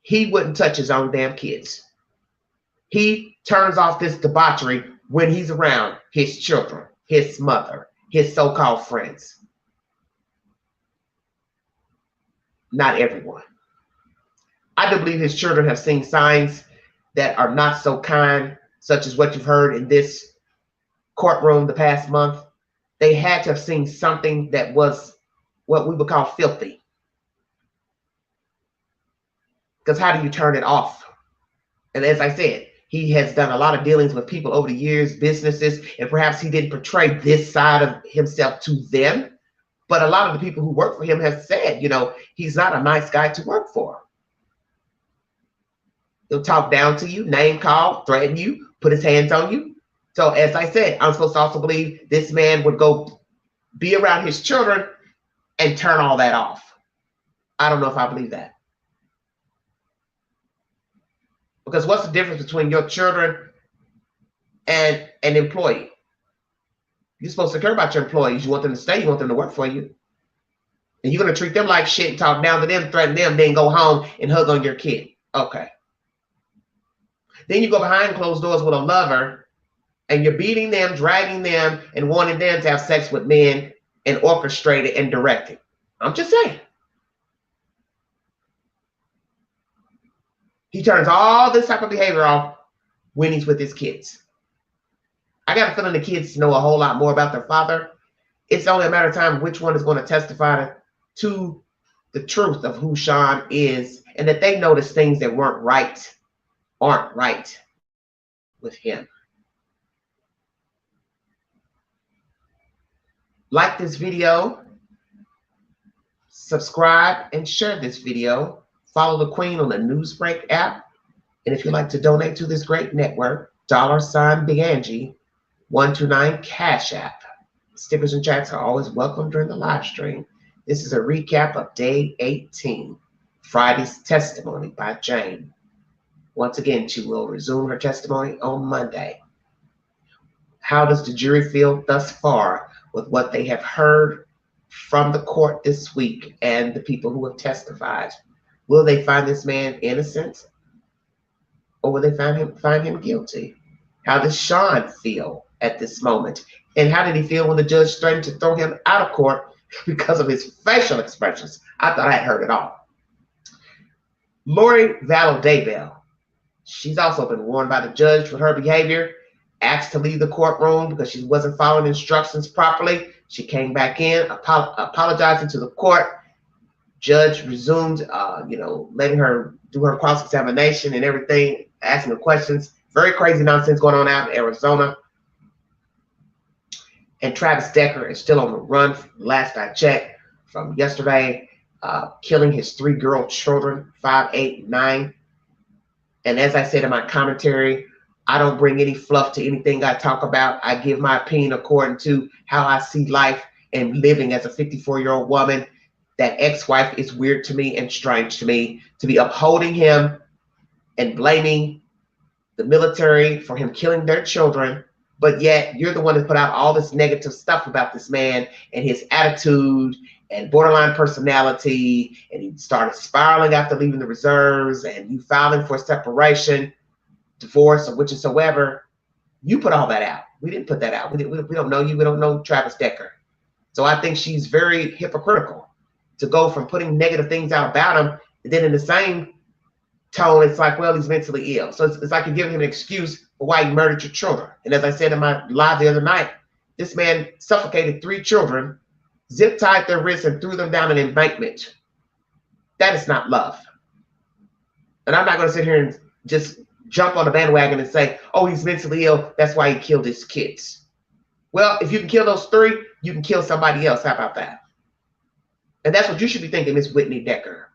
he wouldn't touch his own damn kids. He turns off this debauchery when he's around his children, his mother, his so-called friends. Not everyone. I do believe his children have seen signs that are not so kind, such as what you've heard in this courtroom the past month. They had to have seen something that was what we would call filthy. Because how do you turn it off? And as I said, he has done a lot of dealings with people over the years, businesses, and perhaps he didn't portray this side of himself to them. But a lot of the people who work for him have said, you know, he's not a nice guy to work for. He'll talk down to you, name call, threaten you, put his hands on you. So as I said, I'm supposed to also believe this man would go be around his children and turn all that off. I don't know if I believe that. Because what's the difference between your children and an employee? You're supposed to care about your employees. You want them to stay. You want them to work for you. And you're going to treat them like shit and talk down to them, threaten them, then go home and hug on your kid. Okay. Then you go behind closed doors with a lover and you're beating them, dragging them, and wanting them to have sex with men and orchestrate it and direct it. I'm just saying. He turns all this type of behavior off when he's with his kids. I got a feeling the kids know a whole lot more about their father. It's only a matter of time which one is going to testify to the truth of who Sean is, and that they notice things that aren't right with him. Like this video, subscribe, and share this video. Follow the Queen on the Newsbreak app. And if you'd like to donate to this great network, $Big Angie 129 Cash App. Stickers and chats are always welcome during the live stream. This is a recap of day 18, Friday's testimony by Jane. Once again, she will resume her testimony on Monday. How does the jury feel thus far with what they have heard from the court this week and the people who have testified? Will they find this man innocent, or will they find him guilty? How does Sean feel at this moment? And how did he feel when the judge threatened to throw him out of court because of his facial expressions? I thought I had heard it all. Lori Vallow-Daybell, she's also been warned by the judge for her behavior, asked to leave the courtroom because she wasn't following instructions properly. She came back in, apologizing to the court. Judge resumed, letting her do her cross-examination and everything, asking her questions. Very crazy nonsense going on out in Arizona. And Travis Decker is still on the run, last I checked, from yesterday, killing his 3 girl children, 5, 8, 9. And as I said in my commentary, I don't bring any fluff to anything I talk about. I give my opinion according to how I see life and living as a 54-year-old woman. That ex-wife is weird to me and strange to me. To be upholding him and blaming the military for him killing their children, but yet you're the one that put out all this negative stuff about this man and his attitude and borderline personality, and he started spiraling after leaving the reserves, and you filing for separation, divorce, or whichsoever. You put all that out. We didn't put that out. We don't know you. We don't know Travis Decker. So I think she's very hypocritical to go from putting negative things out about him, and then in the same tone, it's like, well, he's mentally ill. So it's like you're giving him an excuse for why he murdered your children. And as I said in my live the other night, this man suffocated 3 children, zip-tied their wrists, and threw them down an embankment. That is not love. And I'm not going to sit here and just jump on the bandwagon and say, oh, he's mentally ill, that's why he killed his kids. Well, if you can kill those 3, you can kill somebody else. How about that? And that's what you should be thinking, Miss Whitney Decker,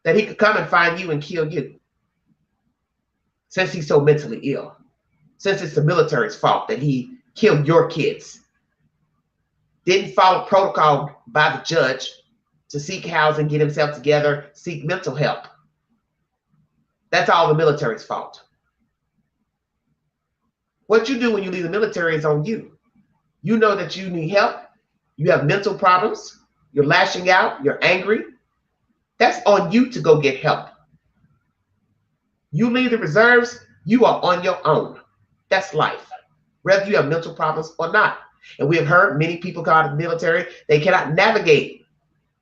that he could come and find you and kill you, since he's so mentally ill, since it's the military's fault that he killed your kids, didn't follow protocol by the judge to seek housing, get himself together, seek mental help. That's all the military's fault. What you do when you leave the military is on you. You know that you need help. You have mental problems. You're lashing out. You're angry. That's on you to go get help. You leave the reserves, you are on your own. That's life, whether you have mental problems or not. And we have heard many people come out of the military, they cannot navigate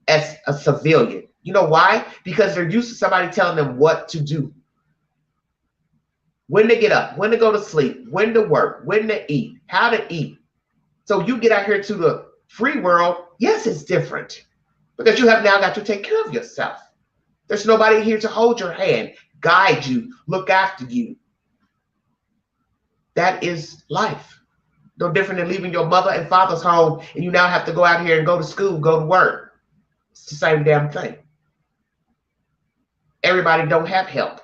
as a civilian. You know why? Because they're used to somebody telling them what to do. When to get up, when to go to sleep, when to work, when to eat, how to eat. So you get out here to the free world, yes, it's different. Because you have now got to take care of yourself. There's nobody here to hold your hand, guide you, look after you. That is life. No different than leaving your mother and father's home and you now have to go out here and go to school, go to work. It's the same damn thing. Everybody don't have help.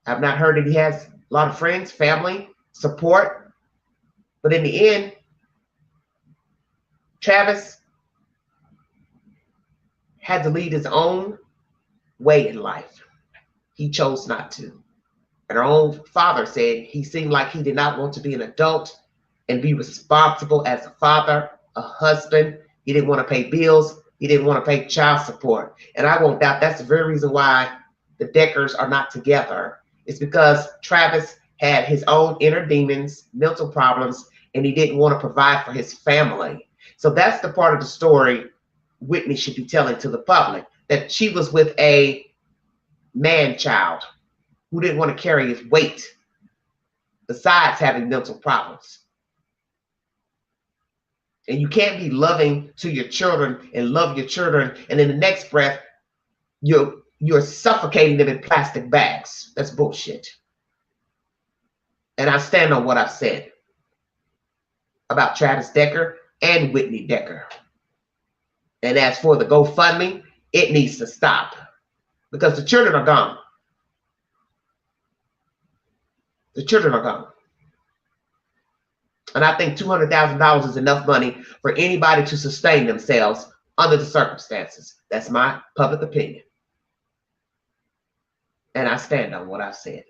I've not heard that he has a lot of friends, family, support. But in the end, Travis had to lead his own way in life. He chose not to. And our own father said he seemed like he did not want to be an adult and be responsible as a father, a husband. He didn't want to pay bills. He didn't want to pay child support. And I won't doubt that's the very reason why the Deckers are not together. It's because Travis had his own inner demons, mental problems, and he didn't want to provide for his family. So that's the part of the story Whitney should be telling to the public, that she was with a man child who didn't want to carry his weight, besides having mental problems. And you can't be loving to your children and love your children, and in the next breath, you're suffocating them in plastic bags. That's bullshit. And I stand on what I've said about Travis Decker and Whitney Decker. And as for the GoFundMe, it needs to stop because the children are gone. The children are gone. And I think $200,000 is enough money for anybody to sustain themselves under the circumstances. That's my public opinion. And I stand on what I've said.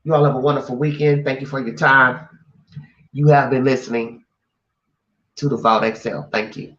You all have a wonderful weekend. Thank you for your time. You have been listening to the Vault XL. Thank you.